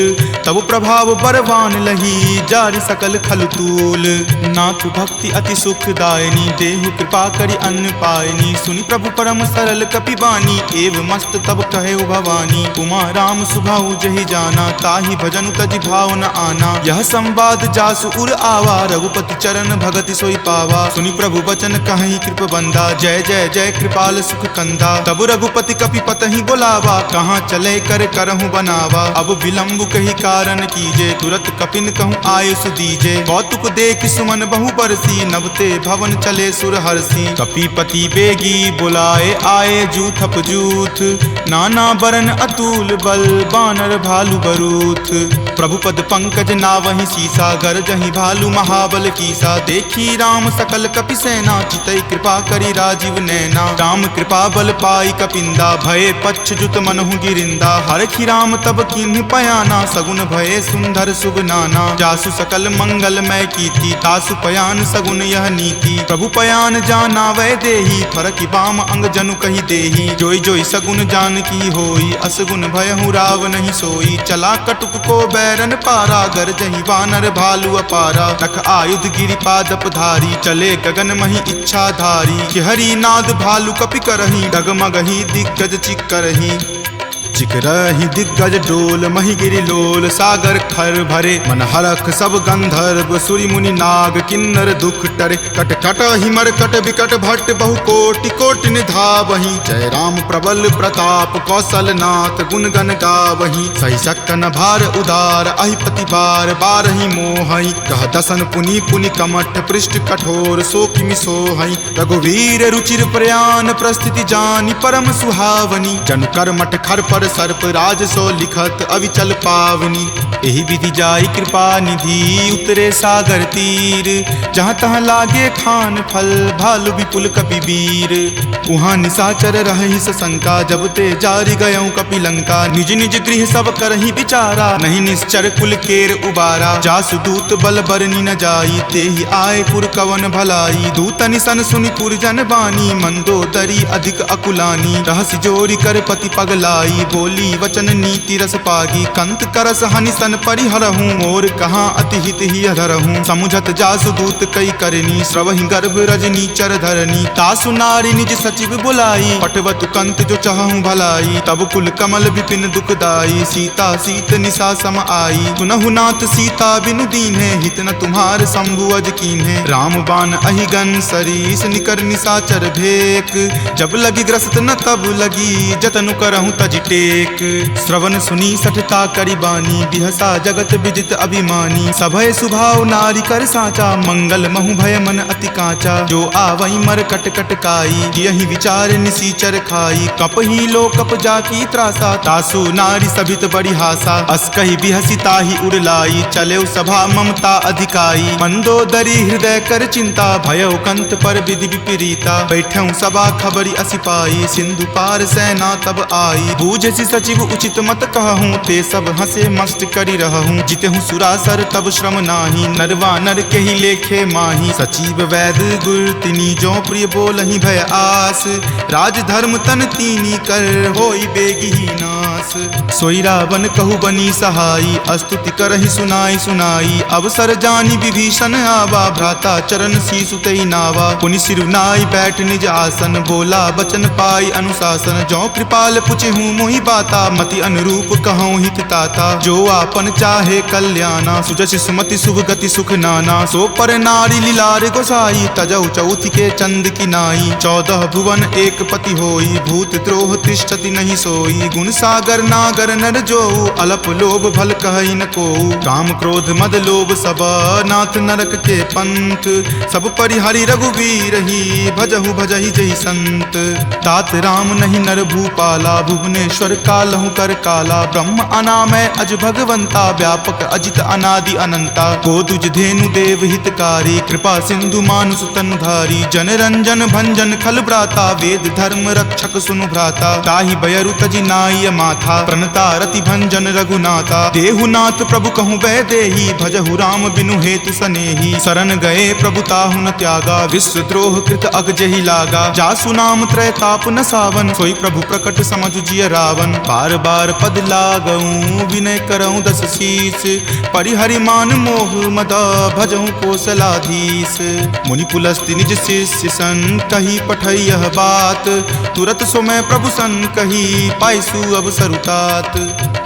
तब प्रभाव बरवान लही, जारि सकल खल तूल। नाथ भक्ति अति सुखदायनी, देहु कृपा करि अन्न पायनी। सुनि प्रभु परम सरल कपिबानी, एव मस्त तब कहे भवानी। उमा राम सुभाऊ जहि जाना, ताहि भजनु तजि भाव न आना। यह संवाद जासु उर आवा, रघुपति चरण भगति सोई पावा। सुनि प्रभु वचन कहहि कृप बंदा, जय जय जय कृपाल सुख कंदा। तब रघुपति कपि पतहि बोलावा, कहाँ चले कर करहु बनावा। अब विलंब कही कारण कीजे, तुरत कपिन कहूँ आयुष दीजे। कौतुक देख सुमन बहु बरसी, नवते भवन चले सुर हरसी। कपिपति बेगी बुलाए, आए जूथप जूथ। नाना बरन अतुल बल, बानर भालु बरूथ। प्रभु पद पंकज नावहि सीसा, गरजहि भालु महाबल कीसा। देखी राम सकल कपि सेना, चितई कृपा करि राजीव नैना। राम कृपा बल पाई कपिंदा, भये पच्छ जुत मनहु गिरिंदा। हरखि राम तब किन्हि पयाना, सगुन भये सुंदर सुगनाना। जासु सकल मंगलमय कीर्ति, तासु पयान सगुन यह नीति। प्रभु पयान जाना वै देही, फरकि बाम अंग जनु कहि देही। जोई जोई सगुन जान की होई, असगुन भयहु राव नहीं सोई। चला कटुक को बैरन पारा, गरजहि वानर भालु अपारा। रख आयुध गिरिपादप धारी, चले गगन मही इच्छा धारी। कि हरि नाद भालु कपि करही, डगमगहि दिग्गज चिक्करही। चिक रही दिग्गज डोल मही गिरि लोल सागर खर भरे मन हरख सब गंधर्व सूरि मुनि नाग किन्नर दुख टरे कट कट हिमर कट विकट भट्ट बहु कोटि कोटि निधावहि जय राम प्रबल प्रताप कौशल नाथ गुण गण गावहि सही सकन भार उदार अहिपति बार बारहि मोहहि कह दसन पुनि पुनि कमठ पृष्ठ कठोर सो किमि सोहहि रघुवीर रुचिर प्रयाण प्रस्थिति जानि परम सुहावनी जन कर्मठ खर पर सर्प राज सो लिखत अविचल पावनी एहि विधि जाई कृपा निधि उतरे सागर तीर जहाँ तहाँ लागे खान फल भालु विपुल कपि वीर उहाँ निशाचर रहि सशंका जब ते जारि गयऊँ कपि लंका निज निज गृह सब करहि विचारा नहीं निश्चर कुल केर उबारा जासु दूत बल बरनी न जाई तेहि आए पुर कवन भलाई दूतनि सन सुनि पुर जन बानी मंदोदरी अधिक अकुलानी रहसि जोरी कर पति पगलाई बोली वचन नीति रस पागी कंत करस हनि सन परिहरहूँ मोर कहाँ अति हित ही अधरहूँ समुझत जासु दूत कई करनी श्रवहि गर्भ रजनी चर धरनी तासु नारी निज सचिव बुलाई पटवतु कंत जो चाहूं भलाई तब कुल कमल विपिन दुखदाई सीता सीत निशा सम आई सुनहु नाथ सीता बिनु दीन्हे हित न तुम्हार शंभु अज कीन्हे राम बाण अहिगन सरीस निकर निशाचर भेक जब लगी ग्रस्त न तब लगी जतनु करहूं तज टेक श्रवण सुनी सठता करी बानी बिहसा जगत विजित अभिमानी सभय सुभाव नारी कर साचा मंगल महु भय मन अति काचा जो आवई मर कट कट काई यही विचार निसीचर खाई कप ही लो कप जाकी त्रासा तासु नारी सभित बड़ी हासा अस कही बिहसी ताही उड़लाई चले सभा ममता अधिकाई मंदोदरी हृदय कर चिंता भयो कंत पर विधि विपरीता बैठऊ सभा खबरी असिपाई सिंधु पार सेना तब आई बूझसी सचिव उचित मत कहूँ ते सब हंसे मस्त करी रहूँ जितहूँ सुरासर तब श्रम नाही नरवा नर के ही लेखे माही सचिव वैद गुर तिनी जो प्रिय बोलहि भय आस राज धर्म तन तीनी कर होई बेगी ही नास सोई रावण कहु बनी सहाई अस्तुति करहि सुनाई सुनाई अवसर जानी विभीषण आवा भ्राता चरण शीसु तई नावा पुनि सिरुनाई बैठ निज आसन बोला बचन पाई अनुशासन जो कृपाल पुछहूँ मोहि बाता मति अनुरूप कहूँ हित ताता जो आपन चाहे कल्याणा सुजस सुमति शुभ गति सुख नाना सो पर नारी लीलार गोसाई तजौ चौथ के चंद की नाई 14 भुवन एक पति होई भूत द्रोह तिष्ठति नहीं सोई गुण सागर नागर नर जो अलप लोभ भल कहई न को काम क्रोध मद लोभ सब नाथ नरक के पंथ सब परिहरि रघुवीर ही भजहु भजहि जहि संत तात राम नहीं नर भूपाला भुवनेश्वर कालहु कर काला ब्रह्म अनामय अज भगवंता व्यापक अजित अनादि अनंता गोदुज धेनु देव हितकारी कृपा सिंधु मानुष तनुधारी जन रंजन भंजन खल भ्राता वेद धर्म रक्षक सुनु भ्राता ताहि बयरु तजि नाय माथा प्रणता रति भंजन रघुनाथा देहुनाथ प्रभु कहूँ वै देही भजहु राम बिनु हेतु सनेही शरण गए प्रभु ताहु न त्यागा विश्व द्रोह कृत अग जहि लागा जासु नाम त्रय ताप न सावन सोई प्रभु प्रकट समझु जिय रावण बार बार पद लागऊं विनय करऊं दस शीस परिहरि मान मोह मद भजहु कोसलाधीश मुनि पुलस्ति निज शिष्य सन कही पठई यह बात तुरत सोमय प्रभु सन कही पाइसु अवसर उतात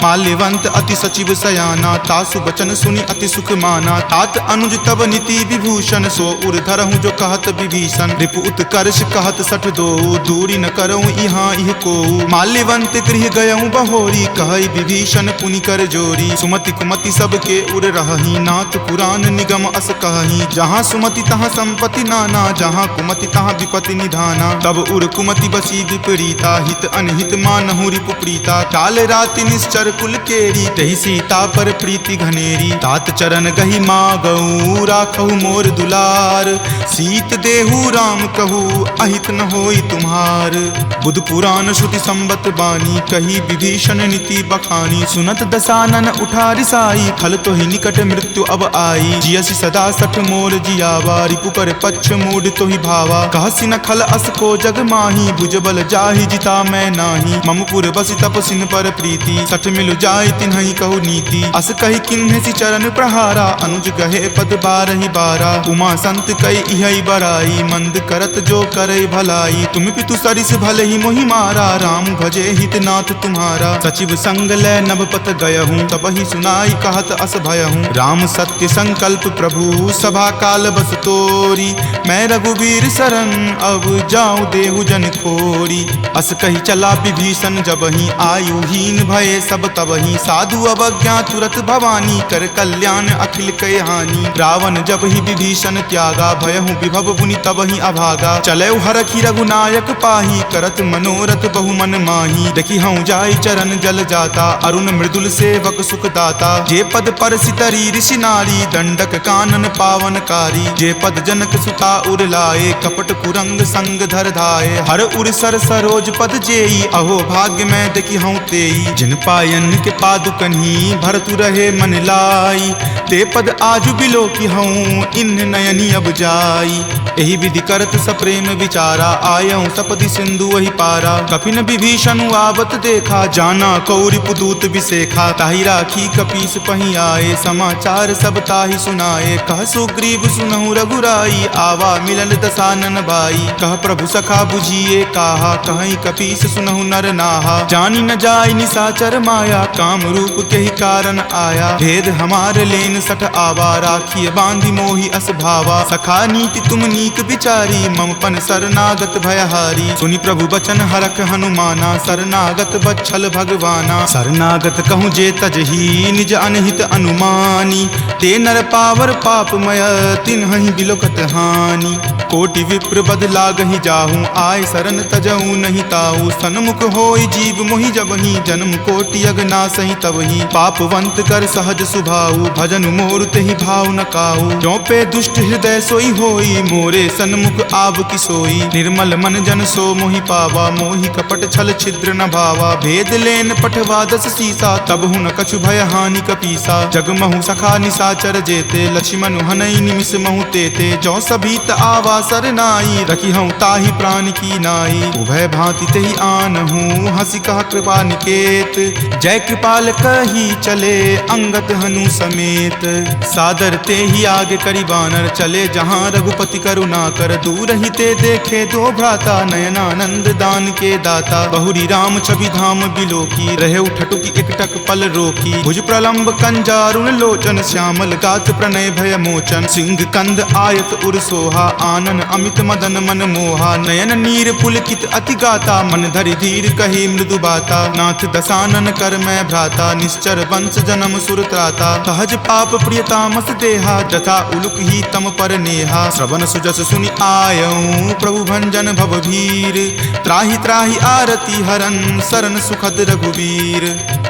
माल्यवंत अति सचिव सयाना तासु बचन सुनि अति सुख माना तात अनुज तब नीति विभूषण सो उर धरहूँ जो कहत विभीषण रिपु उत्कर्ष कहत सठ दो दूरी न करऊँ यहाँ इह को माल्यवंत गृह गयऊँ बहोरी कहई विभीषण पुनि कर जोरी सुमति कुमति सबके उर रहही नाथ पुराण निगम अस कहही जहाँ सुमति तहाँ संपत्ति नाना जहाँ कुमति तहाँ विपति निधाना तब उर कुमति बसी विपरीता हित अनहित मानहु रिपु प्रीता काल राति निश्चर कुल केरी तहि सीता पर प्रीति घनेरी तात चरण गही मागऊ राखहु मोर दुलार सीत देहु राम कहू अहित न होई तुम्हार बुध पुराण श्रुति संबत बानी कही विभीषण नीति बखानी सुनत दसानन उठा रिसाई खल तो ही निकट मृत्यु अब आई जियसि सदा सठ मोर जियावा रिपु पर पक्ष मूड तो ही भावा कहसि न खल अस को जग माही भुजबल जाहि जिता मैं नाही ममपुर बसि तपसिन पर प्रीति सठ मिलु जाय तिन्हि कहु नीति अस कही किन्हसि चरण प्रहारा अनुज गहे पद बारहि बारा उमा संत कई इहै बराई मंद करत जो करे भलाई तुम पितु सरिस भले ही मोहि मारा राम भजे हित नाथ नाथ तुम्हारा। सचिव संग लय नभपत गयहूँ, तब ही सुनाई कहत अस भयहूँ। राम सत्य संकल्प प्रभु सभा काल बस तोरी, मैं रघुवीर शरण अब जाऊँ देहु जन खोरी। अस कही चला विभीषण जबहि, आयुहीन भये सब तबहि। साधु अवज्ञा तुरत भवानी, कर कल्याण अखिल कय हानि। रावण जब ही विभीषण त्यागा, भयहु विभव बुनि तबहि अभागा। चलऊ हरखि रघुनायक पाही, करत मनोरथ बहु मन माही। देखी हूँ जाय चरण जल जाता, अरुण मृदुल सेवक सुख दाता। जे पद पर सितरी ऋषि नारी, दंडक कानन पावनकारी। जे पद जनक सुता उर लाए, कपट कुरंग संग धर धाये। हर उर सर सरोज पद जेई, अहो भाग्य में देखी हूँ तेई। जिन पायन के पादुकन्ही, भरतु रहे मन लाई। ते पद आजु बिलो की हूँ, इन नयनी अब जाई। एहि विधि करत सप्रेम विचारा, आयऊँ सपदि सिंधु वही पारा। कपिन विभीषण आवत देखा, जाना कौरि पुदूत विसेखा। ताहि राखी कपीस पही आए, समाचार सब ताहि सुनाए। कह सुग्रीव सुनहु रघुराई, आवा मिलन दसानन भाई। कह प्रभु सखा बुझिए काहा, कहीं कपीस सुनहु नर नाहा। जानी न जाय निसाचर माया, काम रूप के ही कारण आया। भेद हमार लेन सठ आवा, राखिए बांधि मोहि अस भावा। सखा नीति तुम नीक विचारी, मम पन शरणागत भयहारी। सुनि प्रभु बचन हरख हनुमाना, शरणागत बच्छल भगवाना। शरणागत कहूँ जे तजही, निज अनहित अनुमानी। ते नर पावर पापमय, तिन्हहि बिलोकत हानि। कोटि विप्र बद लागहि जाहूँ, आय शरण तजहूँ नहीं ताऊ। सन्मुख होय जीव मोहि जबहि, जन्म कोटि अगनासहि तबहि। पापवंत कर सहज सुभाऊ, भजन मोर तेहि भाव न काऊ। जो पे दुष्ट हृदय सोई होई, मोरे सन्मुख आब की सोई। निर्मल मन जन सो मोहि पावा, मोहि कपट छल छिद्र न भावा। भेद लेन पठवा दस सीसा, तब हुन कछु भय हानि कपीसा। जगमहु सखा निसाचर जेते, लक्ष्मण हनई निमिष महु तेते। जो सभीत आवा सरनाई, रखी हूँ ताहि प्राण की नाई। उभय भांति तेहि आनहूँ, हंसी कहा कृपा निकेत। जय कृपाल कही चले, अंगत हनु समेत। सादर ते ही आगे करी बानर, चले जहाँ रघुपति करुणा कर। दूर ही ते देखे दो भ्राता, नयनानंद दान के दाता। बहुरी राम छवि धाम बिलोकी, रहे उठटुकी एकटक पल रोकी। भुज प्रलंब कंजारुण लोचन, श्यामल गात प्रणय भय मोचन। सिंह कंद आयत उर सोहा, आनन अमित मदन मन मोहा। नयन नीर पुलकित अति गाता, मन धरि धीर कही मृदु बाता। नाथ दसानन कर मैं भ्राता, निश्चर वंश जन्म सुर त्राता। सहज पाप प्रियतामस देहा, जथा उलुक ही तम पर नेहा। श्रवण सुजस सुनि आयऊँ, प्रभु भंजन भवभीर। त्राहि त्राहि आरती हरन, शरण सुखद रघुवीर।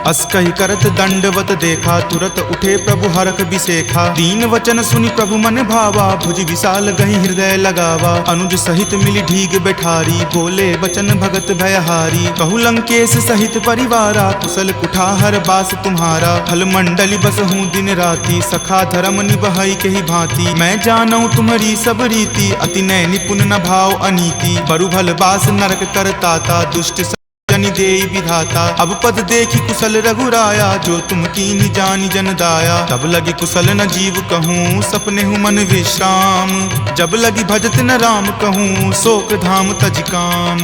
अस कहि करत दंडवत देखा, तुरत उठे प्रभु हरख बिसेखा। दीन वचन सुनि प्रभु मन भावा, भुज विशाल गहि हृदय लगावा। अनुज सहित मिली ढीग बैठारी, बोले वचन भगत भयहारी। कहु लंकेश सहित परिवारा, कुशल कुठार बास तुम्हारा। फल मंडली बस हूँ दिन राति, सखा धर्म निबहई के ही भांति। मैं जानऊँ तुम्हारी सब रीति, अति नय निपुण न भाव अनीति। बरु भल बास नरक करताता, दुष्ट जनि देई विधाता। अब पद देखी कुशल रघुराया, जो तुम कीन्ही जानि जन दाया। तब लगी कुशल न जीव कहूँ, सपने हूँ मन विश्राम। जब लगी भजत न राम कहूँ, शोक धाम तज काम।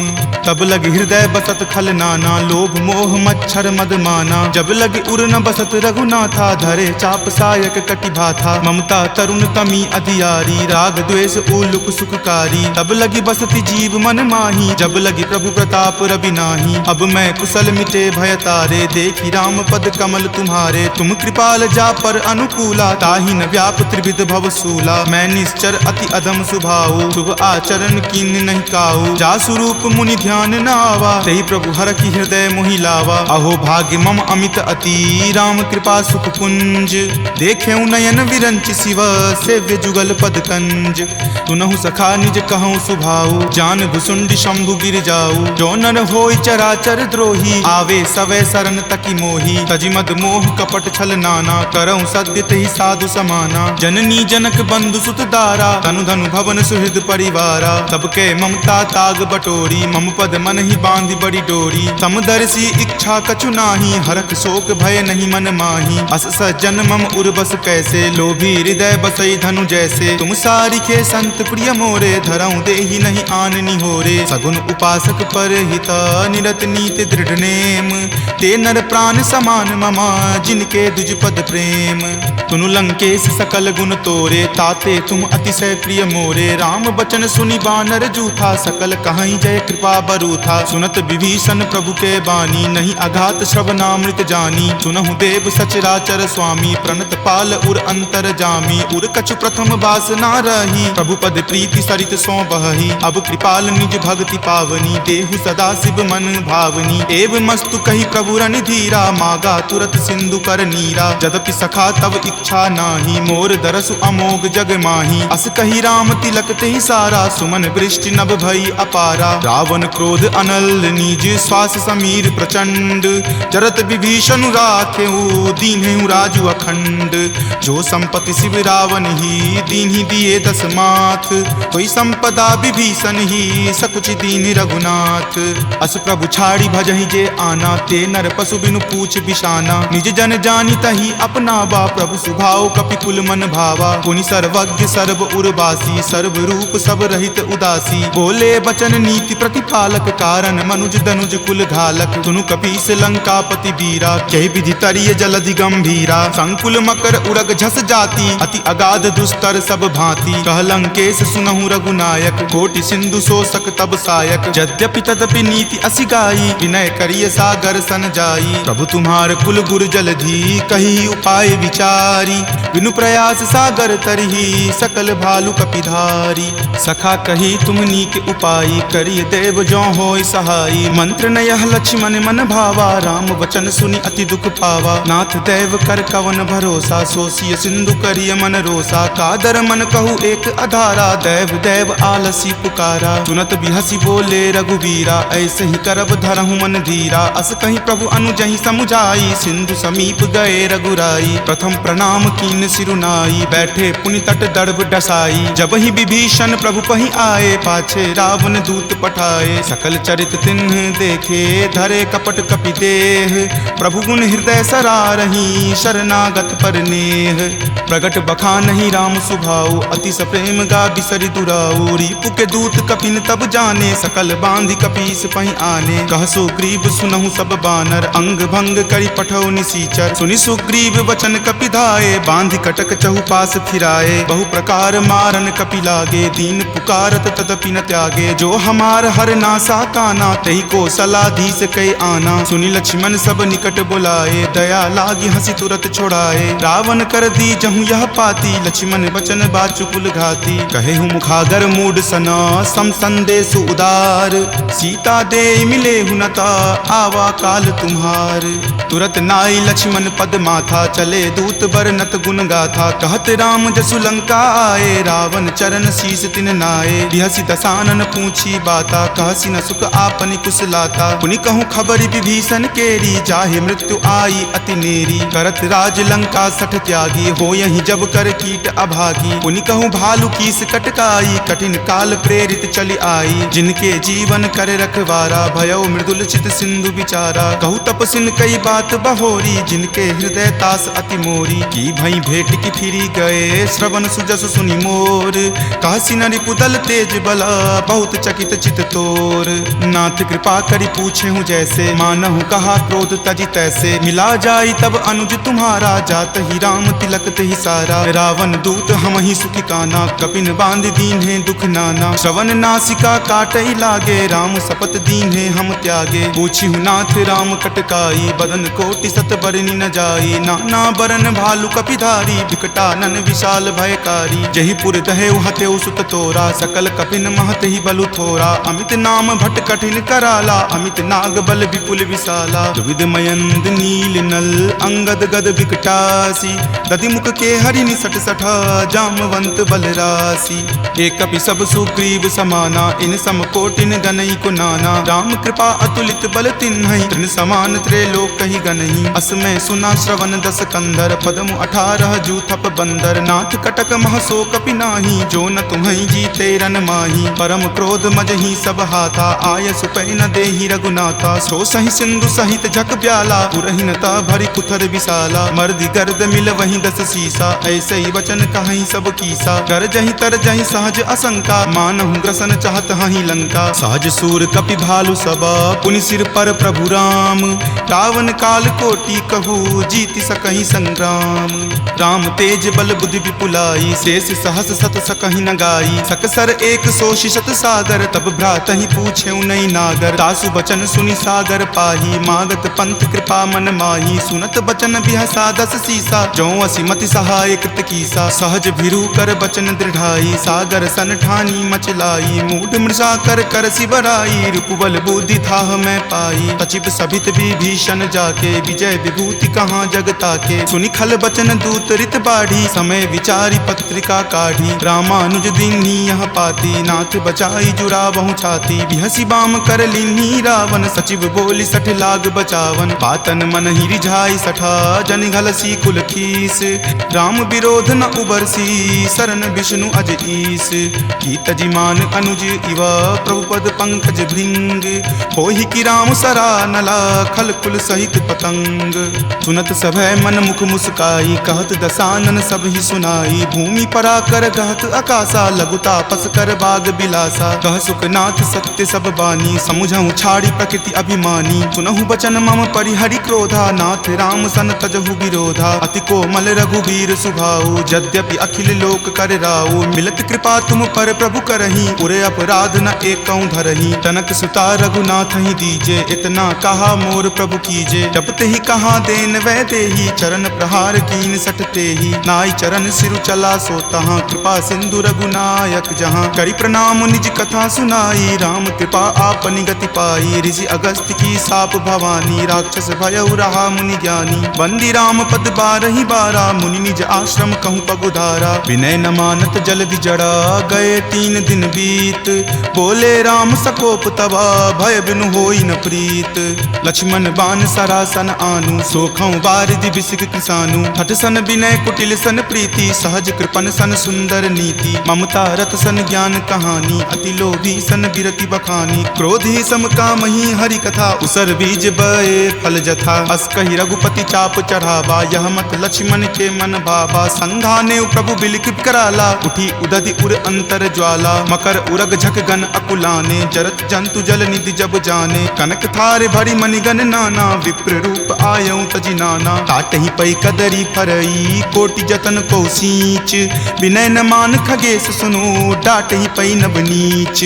तब लगी हृदय बसत खल नाना, लोभ मोह मच्छर मद माना। जब लगी उर न बसत रघुनाथा, धरे चाप सायक कटि भाथा। ममता तरुण तमी अधियारी, राग द्वेष उलुक सुखकारी। तब लगी बसती जीव मन माही, जब लगी प्रभु प्रताप रवि नाही। अब मैं कुशल मिटे भय तारे, देखी राम पद कमल तुम्हारे। तुम कृपाल जा पर अनुकूला, ताहि न व्याप त्रिविध भव सूला। मैं निश्चर अति अधम सुभाऊ, शुभ आचरण कीन नहीं काऊ। जा स्वरूप मुनि ध्यान न आवा, तेहि प्रभु हर की हृदय मोहि लावा। अहो भाग्य मम अमित अति, राम कृपा सुख पुंज। देखे नयन विरंच शिव, सेव्य जुगल पद कंज। तुनहु सखा निज कहूँ सुभाऊ, जान भुसुंडी शंभु गिर जाऊ। जो नर होय चराचर द्रोही, आवे सवै शरण तकी मोही। तजि मद मोह कपट छल नाना, करऊँ सद्य तेहि साधु समाना। जननी जनक बंधु सुत दारा, तनु धनु भवन सुहृद परिवारा। सबके ममता ताग बटोरी, मम पद मन ही बांधि बड़ी डोरी। समदर्शी इच्छा कछु नाही, हरख शोक भय नहीं मन माही। अस सज्जन मम उर्वस कैसे, लोभी हृदय बसई धनु जैसे। तुम सारिखे संत प्रिय मोरे, धरऊँ देहि नहीं आन निहोरे। सगुन उपासक पर हित, निरत चलत नीति दृढ़ नेम। ते नर प्राण समान ममा जिनके दुज पद प्रेम। तुनु लंकेश सकल गुण तोरे ताते तुम अतिशय प्रिय मोरे। राम बचन सुनि बानर जूथा सकल कहाई जय कृपा बरू था। सुनत विभीषण प्रभु के बानी नहीं अघात श्रवणामृत जानी। सुनहु देव सचराचर स्वामी प्रणत पाल उर अंतर जामी। उर कछु प्रथम बास ना रही प्रभु पद प्रीति सरित सो बही। अब कृपाल निज भक्ति पावनी देहु सदा शिव मन भावनी। एव मस्तु कही प्रभु रन धीरा मागा तुरत सिंधु कर नीरा। जदपि सखा तब इच्छा नाही मोर दरसु अमोघ जग माही। अस कही राम तिलक ते सारा सुमन वृष्टि नभ भई अपारा। रावण क्रोध अनल निज श्वास समीर प्रचंड। जरत विभीषण राखेऊ दीन्हु राजु अखंड। जो संपत्ति शिव रावण ही दीन्हि दिए दस माथ। कोई संपदा विभीषण ही सकुच दीन रघुनाथ। अस प्रभु छाड़ी भजहि जे आना ते नर पशु बिनु पूछ बिशाना। निज जन जानी तही अपना बा प्रभु सुभाव कपिकुल मन भावा। पुनि सर्वज्ञ सर्व उर्वासी सर्व रूप सब रहित उदासी। बोले बचन नीति प्रतिपालक कारण मनुज दनुज कुल घालक। सुनु कपीस लंकापति बीरा कह विधि तरिय जलधि गंभीरा। संकुल मकर उरग झस जाति अति अगाध दुस्तर सब भांति। कह लंकेश सुनहु रघुनायक कोटि सिंधु शोषक तब सायक। यद्यपि तदपि नीति असि गाई विनय करिय सागर सन जाई। प्रभु तुम्हार कुल गुर जलधि कही उपाय विचारी। बिनु प्रयास सागर तरही सकल भालु कपिधारी। सखा कही तुम नीक उपाय करिय देव जो होय सहाई। मंत्र न यह लक्ष्मण मन भावा राम वचन सुनि अति दुख पावा। नाथ देव कर कवन भरोसा सोसिय सिंधु करिय मन रोसा। कादर मन कहु एक अधारा देव देव आलसी पुकारा। सुनत बिहसी बोले रघुवीरा ऐसे ही करब धरहु मन धीरा। अस कहीं प्रभु अनुजहि समुझाई सिंधु समीप गए रघुराई। प्रथम प्रणाम कीन सिरुनाई बैठे पुनि तट दर्भ डसाई। जब ही विभीषण प्रभु पहि आए पाछे रावण दूत पठाए। सकल चरित तिन्ह देखे धरे कपट कपि देह। प्रभु गुण हृदय सरारही शरणागत पर नेह। प्रगट बखानहि राम सुभाऊ अति सप्रेम गा बिसरि दुराऊ। रिपु के दूत कपिन तब जाने सकल बांधि कपीस पहि आने। कह सुग्रीव सुनहु सब बानर अंग भंग करि पठौ निसीचर। सुनि सुग्रीव वचन कपि धाये बांधि कटक चहुपास फिराए। बहु प्रकार मारन कपि लागे दीन पुकारत तदपि न त्यागे। जो हमार हर नासा काना तही को सलाधीस कई आना। सुनि लक्ष्मण सब निकट बुलाए दया लागी हंसी तुरत छोड़ाए। रावण कर दी जहु यह पाती लक्ष्मण बचन बाचु कुल घाती। कहे हूँ मुखागर मूड सना सम संदेश उदार। सीता दे मिले हुनता आवा काल तुम्हार। तुरत नाई लक्ष्मण पद माथा चले दूत बरनत गुण गाथा। कहत राम जसु लंका आए रावण चरण शीस तिन नाये। बिहसी दसानन पूछी बाता कहसी न सुख आपनि कुशलाता। पुनि कहूँ खबरि विभीषण केरी जाहे मृत्यु आई अति नेरी। करत राज लंका सठ त्यागी हो यही जब कर कीट अभागी। पुनि कहूँ भालू कीस कटकाई कठिन काल प्रेरित चली आई। जिनके जीवन कर रखवारा भयो मृदुल चित सिंधु विचारा। कहु तपसिन कई बात बहोरी जिनके हृदय तास अति मोरी। की भई भेंट की फिरी गए श्रवण सुजस सुनि मोर। कहसी न रिपुदल तेज बला बहुत चकित चित तोर। नाथ कृपा करि पूछे हूँ जैसे मानहु कहा क्रोध तजी तैसे। मिला जाई तब अनुज तुम्हारा जात ही राम तिलक ते ही सारा। रावण दूत हम ही सुखी काना कपिन बांध दीन है दुख नाना। श्रवण नासिका काटई लागे राम सपत दीन है हम त्यागे। पूछी हूँ नाथ राम कटकाई बदन कोटि सत बरनी न जाई। नाना बरन भालू कपिधारी विकटानन विशाल भयकारी। जही पुर दहेउ हतेउ सुत तोरा सकल कपिन महत ही बलु थोरा। अमित नाम भट कठिन कराला अमित नाग बल विपुल विशाला। द्विविध मयंद नील नल अंगद गद विकटासी। दधि मुख के हरि निसट सठा जामवंत बलरासी। एक कपि सब सुग्रीव समाना इन सम कोटिन गनई को नाना। राम कृपा अतुलित बल तिन्हई तृण समान त्रैलोक कही गनई। असमय सुना श्रवण दस कंदर पदमु 18 जूथप बंदर। नाथ कटक महसो कपि नाही जो न तुम्हें जीते रन माही। परम क्रोध मजही सब हाथा आय सुपै न देहि रघुनाथा। सो सही सिंधु सहित झक ब्याला पुरहिनता भरी कुथर विशाला। मर्दि गर्द मिल वही दस सीसा ऐसे ही वचन कहीं सब कीसा। कर जही तर जही सहज असंका मानहु ग्रसन चाहत हही लंका। सहज सूर कपि भालु सबा पुनि सिर पर प्रभु राम। रावण काल कोटि कहू जीति सकहि संग्राम। राम तेज बल बुद्धि विपुलाई शेष सहस सत सकहि न गाई। सकसर एक सोषि शत सागर तब भ्रातहि पूछे नहीं नागर। तासु बचन सुनि सागर पाही मागत पंथ कृपा मन माही। सुनत बचन बिहसा दस सीसा जो असिमति सहाय कृत कीसा। सहज भिरु कर बचन दृढ़ाई सागर सन ठानी मचलाई। मूढ़ मृषा कर कर सिबराई रूपबल बुद्धि थाह मैं पाई। तचिप सभित विभीषण जाके विजय विभूति कहाँ जगता के। सुनि खल बचन दूत रित बाढ़ी समय विचारी पत्रिका काढ़ी। रामानुज दीन्ही यह पाती नाथ बचाई जुरावहु छाती। बिहसी बाम कर लीन्ही रावण सचिव बोली सठ लाग बचावन। बातन मन ही रिझाई सठा जन घलसी कुल खीस। राम विरोध न उबरसी शरण विष्णु अज ईस। की तजिमान अनुज इव प्रभु पद पंकज भृंग। होहि की राम सरा नला खल कुल सहित पतंग। सुनत सभय मन मुख मुस्काई कहत दसानन सब ही सुनाई। भूमि परा कर कहत आकाशा लघु तापस कर बाग बिलासा। कह सुखनाथ सत्य सब बानी समुझहु छाड़ी प्रकृति अभिमानी। सुनहु बचन मम परिहरि क्रोधा नाथ राम सन तजहु विरोधा। अति कोमल रघुवीर सुभाऊ यद्यपि अखिल लोक कर राऊ। मिलत कृपा तुम पर प्रभु करही उरे अपराध न एकौ धरही। तनक सुता रघुनाथ ही दीजे इतना कहा मोर प्रभु कीजे। जब ते ही कहा देन वै देही चरण प्रहार कीन सटते ही। नाई चरण सिरु चला सो तहाँ कृपा सिंधु रघुनायक जहाँ। करी प्रणाम निज कथा सुनाई राम कृपा आपनि गति पाई। ऋषि अगस्त्य की साप भवानी राक्षस भयउ रहा मुनि ज्ञानी। बंदी राम पद बारहि बारा मुनि निज आश्रम कहूँ पगुधारा। विनय न मानत जल्दि जड़ा गए 3 दिन बीत। बोले राम सकोप तबा भय बिनु होई न प्रीत। लक्ष्मण बान सरासन आनु सोखौ बारिधि बिसिक किसानु। हठ सन विनय कुटिल सन प्रीति सहज कृपन सन सुंदर नीति। ममता रत सन ज्ञान कहानी अति लोभी सन बिरति बखानी। क्रोधी सम कामहि हरि कथा उसर बीज बए फल जथा। अस कहि रघुपति चाप चढ़ावा यह मत लक्ष्मण के मन भावा। संघाने प्रभु बिलिक कराला उठी उदधि उर अंतर ज्वाला। मकर उरग झक गन अकुलाने जरत जंतु जल निधि जब जाने। कनक थार भरी मणिगन नाना विप्र रूप आयऊ तजि नाना। काटहि पै कदरी फरई कोटि जतन को सींच। विनय न मान खगेश सुनो डाटहि पै नब नीच।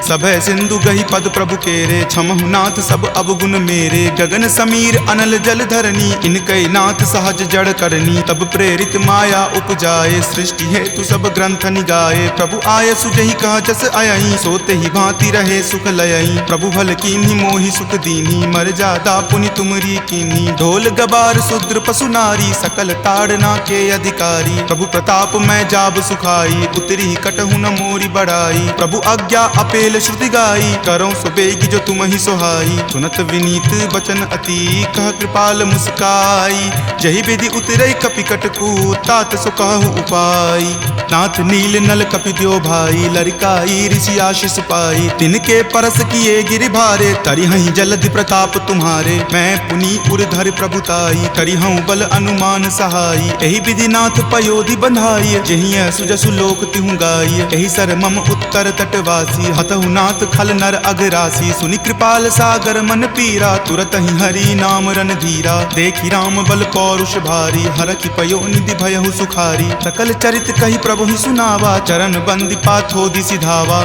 सभय सिंधु गहि पद प्रभु केरे क्षमहु नाथ सब अवगुण मेरे। गगन समीर अनल जल धरनी इनकै नाथ सहज जड़ करनी। तब प्रेरित माया उपजाए सृष्टि हेतु सब ग्रंथ निगाए। प्रभु आय सुजहि कह जस अयहि सोते ही भांति रहे सुख लयहि। प्रभु भल कीन्ही मोहि सुख दीन्ही मर्यादा पुनि तुमरी कीन्ही। ढोल गबार शूद्र पशु नारी सकल ताड़ना के अधिकारी। प्रभु प्रताप मैं जाब सुखाई उतरी कटहु न मोरी बढ़ाई। प्रभु आज्ञा अपेल श्रुति गाई करो सुबेगी जो तुम ही सोहाई। सुनत विनीत बचन अति कह कृपाल मुस्काई। जहि विधि उतरई कपि कटकू तात सो कहु उपाय। नाथ नील नल कपि द्यो भाई लरिकाई ऋषि आशीष पाई। तिनके परस किए गिरि भारे तरिहहि जलधि प्रताप तुम्हारे। मैं पुनि उर्धर प्रभुताई करिहऊँ बल अनुमान सहाई। एहि विधि नाथ पयोधि बंधाई जहिं सुजसु लोक तिहु गाई। एहि सर मम उत्तर तटवासी हतहु नाथ खल नर अघरासी। सुनि कृपाल सागर मन पीरा तुरत ही हरि नाम रन धीरा। देखि राम बल पौरुष भारी हरखि पयो निधि भयहु सुखारी। सकल चरित कहि प्रभु ही सुनावा चरण बंदी पाथोधि सिधावा।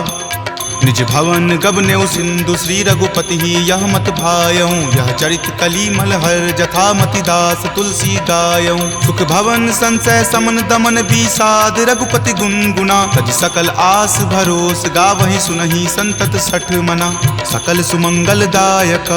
निज भवन गबनेउ सिंधु श्री रघुपति ही यह मत भायऊँ। यह चरित कली मलहर जथा मति दास तुलसी गायऊँ। सुख भवन संशय समन दमन विषाद रघुपति गुनगुना। तज सकल आस भरोस गावहि सुनहि संतत सठ मना। सकल सुमंगल दायक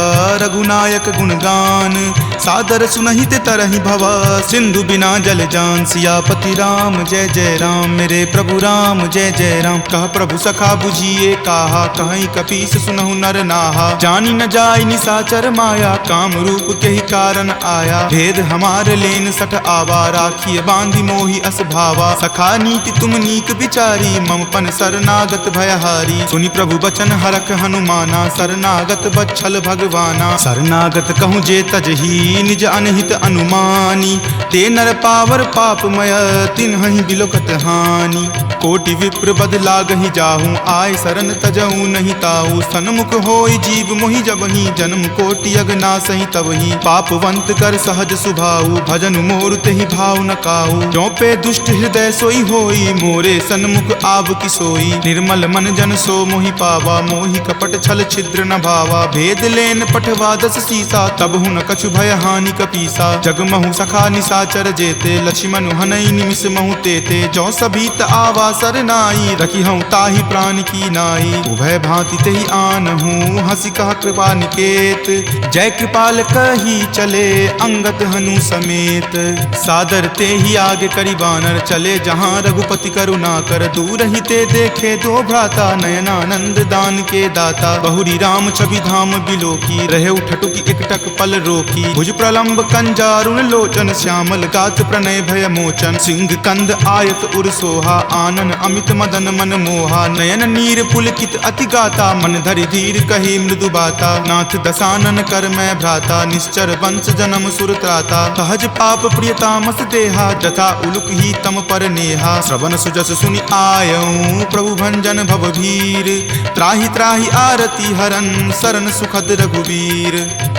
रघुनायक गुणगान सादर सुनहित तरहि भवा। सिंधु बिना जल जान सियापति राम जय जय राम। मेरे प्रभु राम जय जय राम। कह प्रभु सखा बुझिए कहा कहीं कपीस सुनहु नर नाहा। जानी न जाय निशाचर माया काम रूप के ही कारण आया। भेद हमार लेन सठ आवा राखिए बांधी मोहि अस भावा। सखा नीति तुम नीक विचारी मम पन शरणागत भयहारी। सुनि प्रभु बचन हरख हनुमाना शरणागत बच्छल भगवाना। शरणागत कहूँ जे तजही निज अनहित अनुमानी। ते नर पावर पापमय तिन्हहि बिलोकत हानि। कोटि विप्र बदला गही जाहू, आय शरण तजहू नहीं ताऊ। सन्मुख होई जीव मोहि जबहि, जन्म कोटि अगना सही तबहि। पापवंत कर सहज सुभाऊ, भजन मोर तेहि भाव न काऊ। जो पे दुष्ट हृदय सोई होई, मोरे सन्मुख आव की सोई। निर्मल मन जन सो मोहि पावा, मोहि कपट छल छिद्र न भावा। भेद लेन पठवा दस सीसा, तब हुन कछु भय हानि कपीसा। जगमहु सखा निसाचर जेते, लक्ष्मण हनई निमिष महु तेते। जो सभीत आवा सरनाई, रखी हूँ ताहि प्राण की नाई। उभय भांति तेहि आनहूँ, हंसी कह कृपा निकेत। जय कृपाल कही चले, अंगत हनु समेत। सादर ते ही आगे करी बानर, चले जहाँ रघुपति करुणा कर। दूर ही ते देखे दो भ्राता, नयनानंद दान के दाता। बहुरी राम छवि धाम बिलोकी, रहे उठटुकी एकटक पल रोकी। भुज प्रलंब कंजारुण लोचन, श्यामल गात प्रणय भय मोचन। सिंह कंद आयत उर सोहा, आनन अमित मदन मन मोहा। नयन नीर पुलकित अति गाता, मन धरि धीर कही मृदु बाता। नाथ दसानन कर मैं भ्राता, निश्चर वंश जन्म सुर त्राता। सहज पाप प्रियतामस देहा, जथा उलुक ही तम पर नेहा। श्रवण सुजस सुनि आयऊँ, प्रभु भंजन भव भीर। त्राहि त्राहि आरती हरन, शरण सुखद रघुवीर।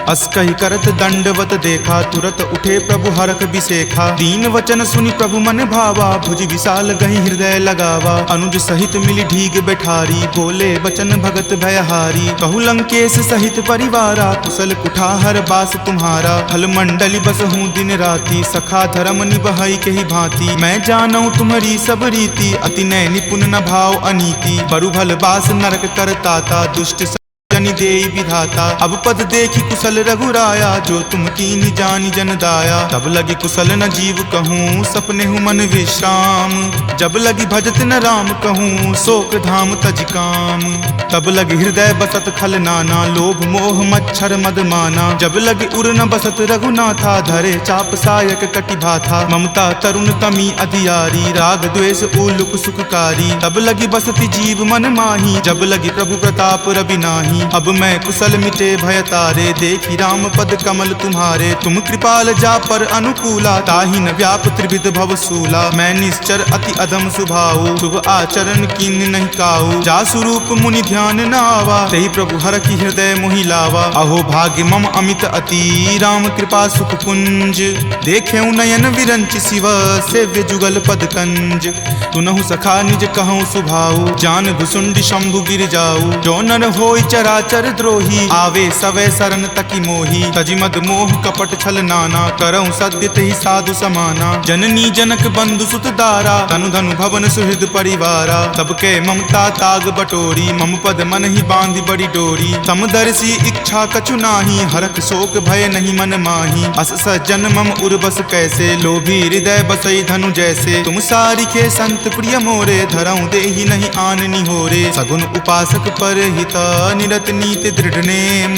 अस कहि करत दंडवत देखा, तुरत उठे प्रभु हरख बिसेखा। दीन वचन सुनि प्रभु मन भावा, भुज विशाल गहि हृदय लगावा। अनुज सहित मिली ढीग बैठारी, बोले बचन भगत भयहारी। कहु लंकेश सहित परिवारा, कुशल कुठाहर बास तुम्हारा। फल मंडली बस हूँ दिन राति, सखा धर्म निबहई के ही भांति। मैं जानऊँ तुम्हारी सब रीति, अति नय निपुण न भाव अनीति। बरु भल बास नरक करताता, दुष्ट जनि देई विधाता। अब पद देखी कुशल रघुराया, जो तुम कीन्ही जानि जन दाया। तब लगी कुशल न जीव कहूँ, सपने हूँ मन विश्राम। जब लगी भजत न राम कहूँ, शोक धाम तज काम। तब लगी हृदय बसत खल नाना, लोभ मोह मच्छर मद माना। जब लगी उर न बसत रघुनाथा, धरे चाप सायक कटि भाथा। ममता तरुण तमी अधियारी, राग द्वेष उलुक सुखकारी। तब लगी बसती जीव मन माही, जब लगी प्रभु प्रताप रवि नाही। अब मैं कुशल मिटे भय तारे, देखी राम पद कमल तुम्हारे। तुम कृपाल जा पर अनुकूला, ताहि न व्याप त्रिविध भव सूला। मैं निश्चर अति अधम सुभाऊ, शुभ आचरण कीन नहीं काऊ। जा स्वरूप मुनि ध्यान न आवा, तेहि प्रभु हर की हृदय मोहि लावा। अहो भाग्य मम अमित अति, राम कृपा सुख पुंज। देखे नयन विरंच शिव, सेव्य जुगल पद कंज। तुनहु सखा निज कहूँ सुभाऊ, जान भुसुंडी शंभु गिर जाऊ। जो नर होई चराचर द्रोही, आवे सवै शरण तकी मोही। तजिमद मोह कपट छल नाना, करऊँ सत्य तेहि साधु समाना। जननी जनक बंधु सुत दारा, तनु धनु भवन सुहृद परिवारा। सबके ममता ताग बटोरी, मम पद मन ही बांधी बड़ी डोरी। समदर्शी इच्छा कछु नाही, हरख शोक भय नहीं मन माही। अस सज्जन मम उर्बस कैसे, लोभी हृदय बसई धनु जैसे। तुम सारिखे संत प्रिय मोरे, धरऊँ देहि नहीं आन निहोरे। सगुन उपासक पर हित, निरत नीति दृढ़ नेम।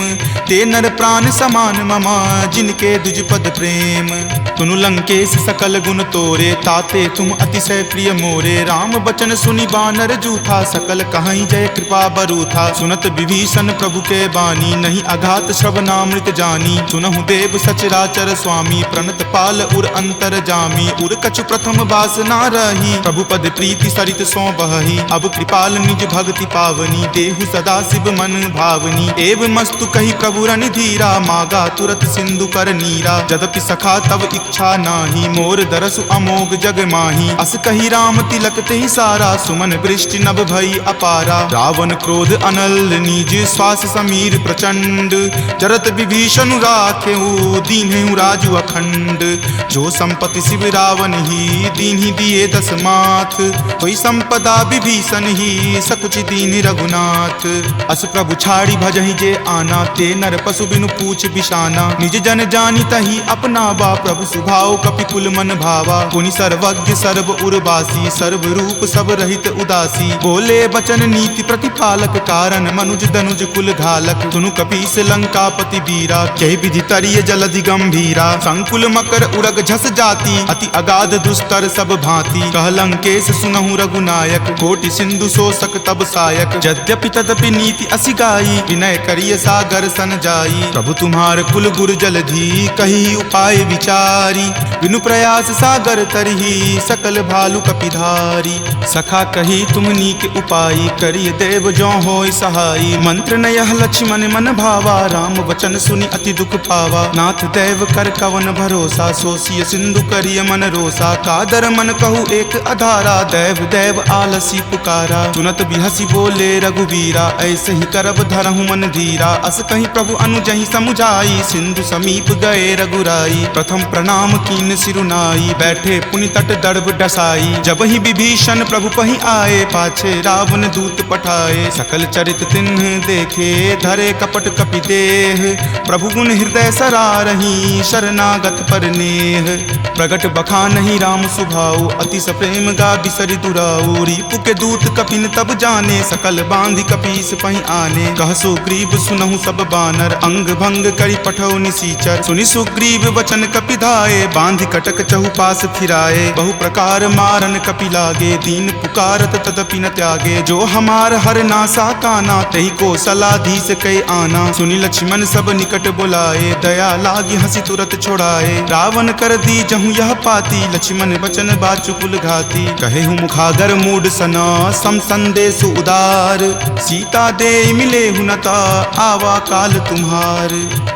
ते नर प्राण समान ममा, जिनके दुज पद प्रेम। तुनु लंकेश सकल गुण तोरे, ताते तुम अतिशय प्रिय मोरे। राम बचन सुनि बानर जूथा, सकल कहाई जय कृपा बरूथा। सुनत विभीषण प्रभु के बानी, नहीं अघात श्रवणामृत जानी। सुनहु देव सचराचर स्वामी, प्रणत पाल उर अंतर जामी। उर कछु प्रथम बास ना रही, प्रभु पद प्रीति सरित सो बहही। अब कृपाल निज भक्ति पावनी, देहु सदा शिव मन भावनी। एव मस्तु कही प्रभु रण धीरा, मागा तुरत सिंधु कर नीरा। जदपि सखा तब इच्छा नाही, मोर दरसु अमोघ जग माही। अस कही राम तिलक तेहि सारा, सुमन वृष्टि नभ भई अपारा। रावण क्रोध अनल निज, श्वास समीर प्रचंड। जरत विभीषण राखेऊ, दीन्हेउ राजु अखंड। जो संपत्ति शिव रावण ही, दीन्हि दिए दस माथ। कोई संपदा विभीषण ही, सकुच दीन रघुनाथ। अस प्रभु छाड़ी भजहि जे आना, ते नर पशु बिनु पूछ बिशाना। निज जन जानी तही अपनावा, प्रभु सुभाव कपिकुल मन भावा। पुनि सर्वज्ञ सर्व उर्वासी, सर्व रूप सब रहित उदासी। बोले बचन नीति प्रतिपालक, कारण मनुज दनुज कुल घालक। सुनु कपीस लंकापति वीरा, कहि विधि तरिय जलधि गंभीरा। संकुल मकर उरग झस जाति, अति अगाध दुस्तर सब भांति। कह लंकेश सुनहु रघुनायक, कोटि सिंधु शोषक तब सायक। यद्यपि तदपि नीति असिगाई, जाई, विनय करिय सागर सन जाई। प्रभु तुम्हार कुल गुर जलधि, कही उपाय विचारी। बिनु प्रयास सागर तरही, सकल भालु कपिधारी। सखा कही तुमनी के उपाय, करिय देव जो होय सहाई। मंत्र न यह लक्ष्मण मन भावा, राम वचन सुनि अति दुख पावा। नाथ देव कर कवन भरोसा, सोसिय सिंधु करिय मन रोसा। कादर मन कहु एक अधारा, देव देव आलसी पुकारा। सुनत बिहसी बोले रघुवीरा, ऐसे ही करब धरहु मन धीरा। अस कहीं प्रभु अनुजहि समुझाई, सिंधु समीप गए रघुराई। प्रथम प्रणाम कीन सिरुनाई, बैठे पुनि तट दर्भ डसाई। जब ही विभीषण प्रभु पहि आए, पाछे रावण दूत पठाए। सकल चरित तिन्ह देखे, धरे कपट कपि देह। प्रभु गुण हृदय सरारही, शरणागत पर नेह। प्रगट बखानहि राम सुभाऊ, अति सप्रेम गा बिसरि दुराऊ। रिपु के दूत कपिन तब जाने, सकल बांधि कपीस पहि आने। कह सुग्रीव सुनहु सब बानर, अंग भंग करि पठौ निसीचर। सुनि सुग्रीव वचन कपि धाये, बांधि कटक चहुपास फिराए। बहु प्रकार मारन कपि लागे, दीन पुकारत तदपि न त्यागे। जो हमार हर नासा काना, तहि को सलाधीस कै आना। सुनि लक्ष्मण सब निकट बुलाए, दया लागी हंसी तुरत छोड़ाए। रावण कर दी जहु यह पाती, लक्ष्मण बचन बाचुकुल घाती। कहे हूँ मुखागर मूड सना, सम संदेश उदार। सीता दे मिले हुनता, आवा काल तुम्हार।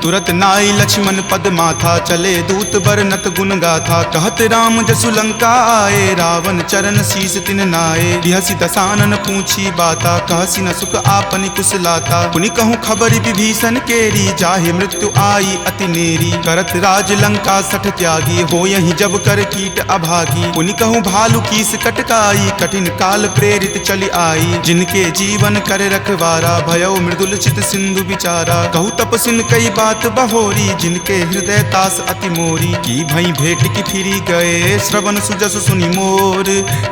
तुरत नाई लक्ष्मण पद माथा, चले दूत बरनत गुण गाथा। कहत राम जसु लंका आए, रावण चरण शीस तिन नाये। बिहसी दसानन पूछी बाता, कहसी न सुख आपनि कुशलाता। पुनि कहूँ खबरि विभीषण केरी, जाहे मृत्यु आई अति नेरी। करत राज लंका सठ त्यागी, हो यही जब कर कीट अभागी। पुनि कहूँ भालु कीस कटकाई, कठिन काल प्रेरित चली आई। जिनके जीवन कर रखवारा, भयो मृदुल चित सिंधु विचारा। कहु तपसिन कई बात बहोरी, जिनके हृदय तास अति मोरी। की भई भेंट की फिरी गए, श्रवण सुजस सुनि मोर।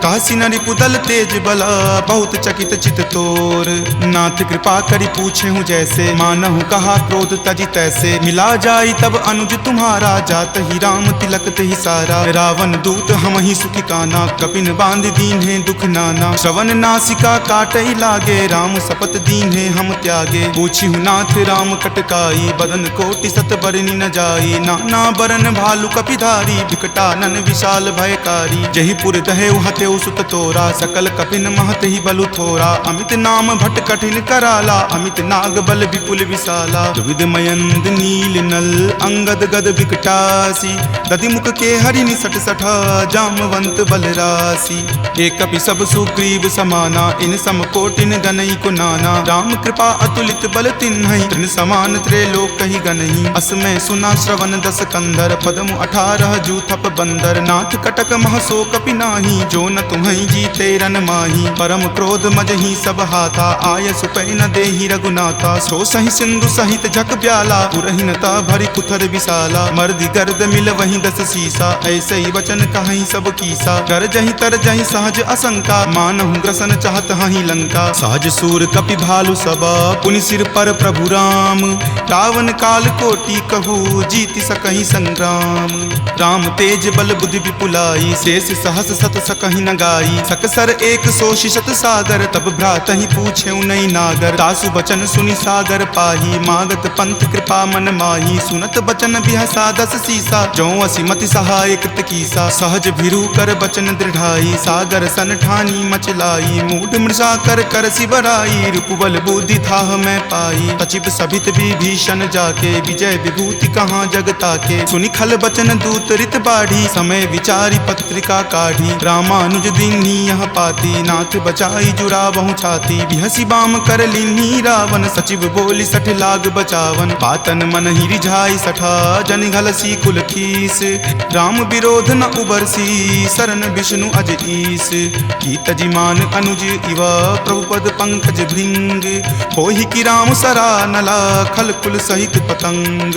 कहसी न रिपुदल तेज बला, बहुत चकित चित तोर। नाथ कृपा करि पूछे हूँ जैसे, मानहु कहा क्रोध तजि तैसे। मिला जाई तब अनुज तुम्हारा, जात ही राम तिलक तहि सारा। रावण दूत हम ही सुखी काना, कपिन बांध दीन है दुख नाना। श्रवण नासिका काटई लागे, राम शपथ दीन है हम त्यागे। पूछी हूँ नाथ राम कटकाई, बदन कोटि सत बरनी न जाई। नाना बरन भालु कपिधारी, विकटानन विशाल भयकारी। जहि पुर दहेउ हथेउ सुत तोरा, सकल कपिन महत ही बलु थोरा। अमित नाम भट कठिन कराला, अमित नाग बल विपुल विशाला। दुविध मयंद नील नल, अंगद गद विकटासी। दधिमुख के हरि निसट सठा, जामवंत बलरासी। एक कपि सब सुग्रीव समाना, इन सम कोटिन गनई को नाना। राम कृपा अतुलित बल तिन्हहि, तृण समान त्रैलोक ही गनहि। असमय सुना श्रवण दस कंधर, पदमु 18 जूथप बंदर। नाथ कटक महसो कपि नाही, जो न तुम्हि जीते रन माही। परम क्रोध मजहि सब हाथा, आय सुपै न देहि रघुनाथा। सो सहि सिंधु सहित झक ब्याला, पुरहिनता भरि पुथर विशाला। मर्दि गर्द मिल वहीं 10 सीसा, ऐसे ही वचन कहीं सब कीसा। कर जहि तर जहि सहज असंका, मानहु ग्रसन चाहत हहि लंका। सहज सूर कपि भालु सबा, पुनि सिर पर प्रभु राम। रावण काल कोटि कहू, जीति सकहि संग्राम। राम तेज बल बुद्धि विपुलाई, शेष सहस सत सकहि न गाई। सकसर एक सो शिशत सागर, तब भ्रातहि पूछे नई नागर। तासु बचन सुनि सागर पाही, मागत पंथ कृपा मन माही। सुनत बचन बिहसा 10 सीसा, जो असिमति सहाय कृत कीसा। सहज भिरु कर बचन दृढ़ाई, सागर सन ठानी मचलाई। मूढ़ मृषा कर कर सिबराई, रूपबल बुद्धि थाह मैं पाई। तचिप सभित विभीषण जाके, विजय विभूति कहाँ जग ताके। सुनि खल बचन दूत रित बाढ़ी, समय विचारी पत्रिका काढ़ी। रामानुज दीन्ही यह पाती, नाथ बचाई जुरावहु छाती। बिहसी बाम कर लीन्ही रावण, सचिव बोली सठ लाग बचावन। बातन मन ही रिझाई सठा, जन घलसी कुल खीस। राम विरोध न उबरसी, शरण विष्णु अज ईस। की तजिमान अनुज इवा, प्रभुपद पंकज भृंग। होहि की राम सरा नला, खल कुल सहित पतंग।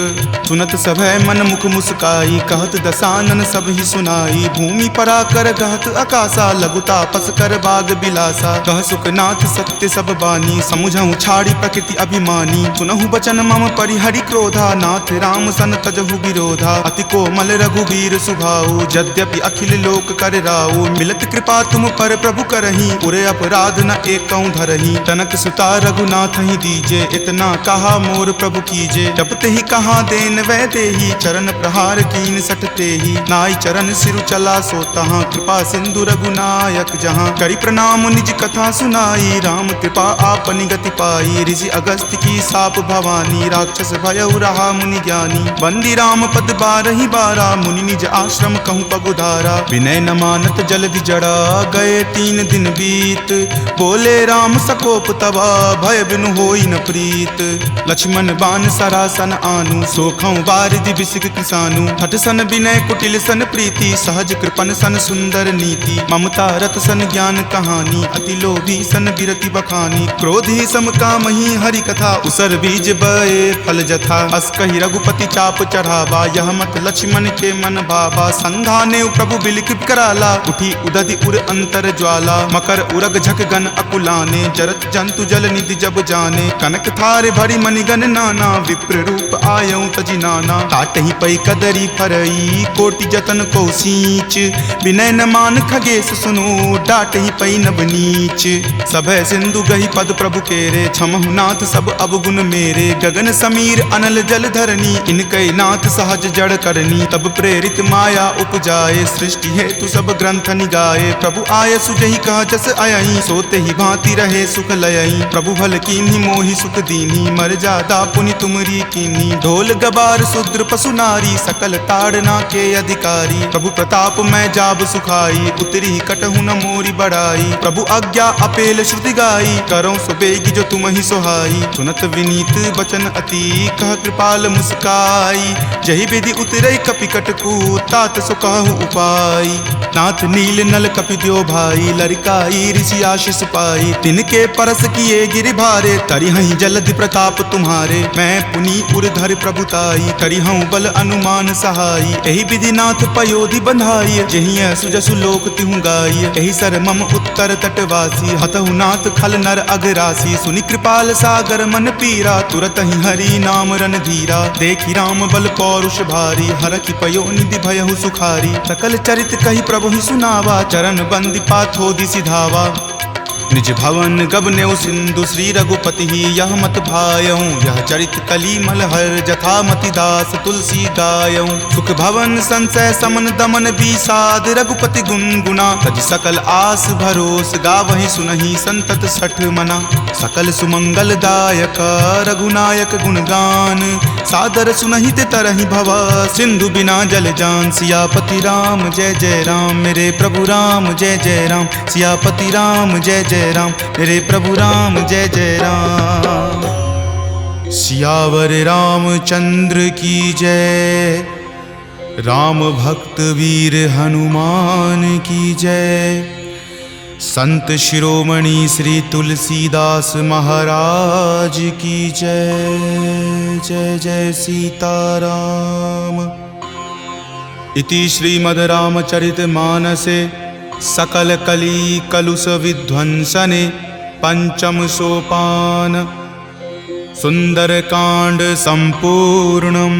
सुनत सभय मन मुख मुस्काई, कहत दसानन सब ही सुनाई। भूमि परा कर गहत आकाशा, लघु तापस कर बाग बिलासा। कह सुखनाथ सत्य सब बानी, समुझहु छाड़ी प्रकृति अभिमानी। सुनहु बचन मम परिहरि क्रोधा, नाथ राम सन तजहु विरोधा। अति कोमल रघुबीर सुभाऊ, यद्यपि अखिल लोक कर राऊ। मिलत कृपा तुम पर प्रभु करही, उरे अपराध न एकौ धरही। तनक सुता रघुनाथ नाथ ही दीजे, इतना कहा मोर प्रभु कीजे। जब ते ही कहा देन वह देही, चरण प्रहार कीन सटते ही। नाई चरण सिरु चला सो तहाँ, कृपा सिंधु रघुनायक जहाँ। करी प्रणाम निज कथा सुनाई, राम कृपा आपनि गति पाई। ऋषि अगस्त्य की साप भवानी, राक्षस भयउ रहा मुनि ज्ञानी। बंदी राम पद बारहि बारा, मुनि निज आश्रम कहूँ पगुधारा। विनय न मानत जल्दि जड़ा, गए 3 दिन बीत। बोले राम सकोप तबा, भय बिनु होई न प्रीत। लक्ष्मण बान सरासन आनु, सोखौ बारिधि बिसिक किसानु। हठ सन विनय कुटिल सन प्रीति, सहज कृपन सन सुंदर नीति। ममता रत सन ज्ञान कहानी, अति लोभी सन बिरति बखानी। क्रोधी सम कामहि हरि कथा, उसर बीज बए फल जथा। अस कहि रघुपति चाप चढ़ावा, यह मत लक्ष्मण के मन भावा। संधाने प्रभु बिल कृप कराला, उठी उदधि उर अंतर ज्वाला। मकर उरग झक गन अकुलाने, जरत जंतु जल निधि जब जाने। कनक थारे भरी मणिगन नाना, विप्र रूप आयऊ तजि नाना। काटहि पै कदरी फरई, कोटि जतन को सींच। विनय न मान खगेश सुनो, डाटहि पै नभ नीच। सभय सिंधु गहि पद प्रभु केरे, क्षमहु नाथ सब अवगुण मेरे। गगन समीर अनल जल धरनी, इनकै नाथ सहज जड़ करनी। तब प्रेरित माया उपजाए, सृष्टि हेतु सब ग्रंथ निगाए। प्रभु आय सुजहि कह जस अयई, सोते ही भांति रहे सुख लयई। प्रभु भल कीन्ही मोहि सुख दीन्ही, मर्यादा पुनि तुमरी कीन्ही। ढोल गबार शूद्र पशु नारी, सकल ताड़ना के अधिकारी। प्रभु प्रताप मैं जाब सुखाई, उतरी कटहु न मोरी बड़ाई। प्रभु आज्ञा अपेल श्रुति गाई, करौं सुबेगी जो तुम ही सोहाई। सुनत विनीत बचन अति, कह कृपाल मुस्काई। जहि विधि उतरई कपि कटकू, तात सो कहु उपाय। नाथ नील नल कपि द्यो भाई, लरिकाई ऋषि आशीष पाई। तिनके परस किए गिरि भारे, तरिहहि जलधि प्रताप तुम्हारे। मैं पुनि उरधर प्रभुताई, करिहऊँ बल अनुमान सहाई। एहि विधि नाथ पयोधि बंधाई, जहिं सुजसु लोक तिहु गाई। एहि सर मम उत्तर तटवासी, हतहु नाथ खल नर अगरासी। सुनि कृपाल सागर मन पीरा, तुरत ही हरि नाम रन धीरा। देखि राम बल पौरुष भारी, हरखि पयो निधि भयहु सुखारी। सकल चरित कहि प्रभु ही सुनावा, चरण बंदी पाथोधि सिधावा। निज भवन गबनेउ सिंधु, श्री रघुपति ही यह मत भायऊँ। यह चरित कली मलहर, जथा मति दास तुलसी गायऊँ। सुख भवन संशय समन दमन विषाद, रघुपति गुनगुना। तज सकल आस भरोस, गावहि सुनहि संतत सठ मना। सकल सुमंगल दायक, रघुनायक गुणगान। सादर सुनहि ते तरहि भव, सिंधु बिना जल जान। सियापति राम जय जय राम, मेरे प्रभु राम जय जय राम। सियापति राम जय जय राम, मेरे प्रभु राम जय जय राम। सियावर रामचंद्र की जय, राम भक्त वीर हनुमान की जय। संत शिरोमणि श्री तुलसीदास महाराज की जय। जय जय सीताराम। इति श्रीमद् रामचरित मानसे सकल कली कलुष विध्वंसने पंचम सोपान सुंदर कांड संपूर्णम्।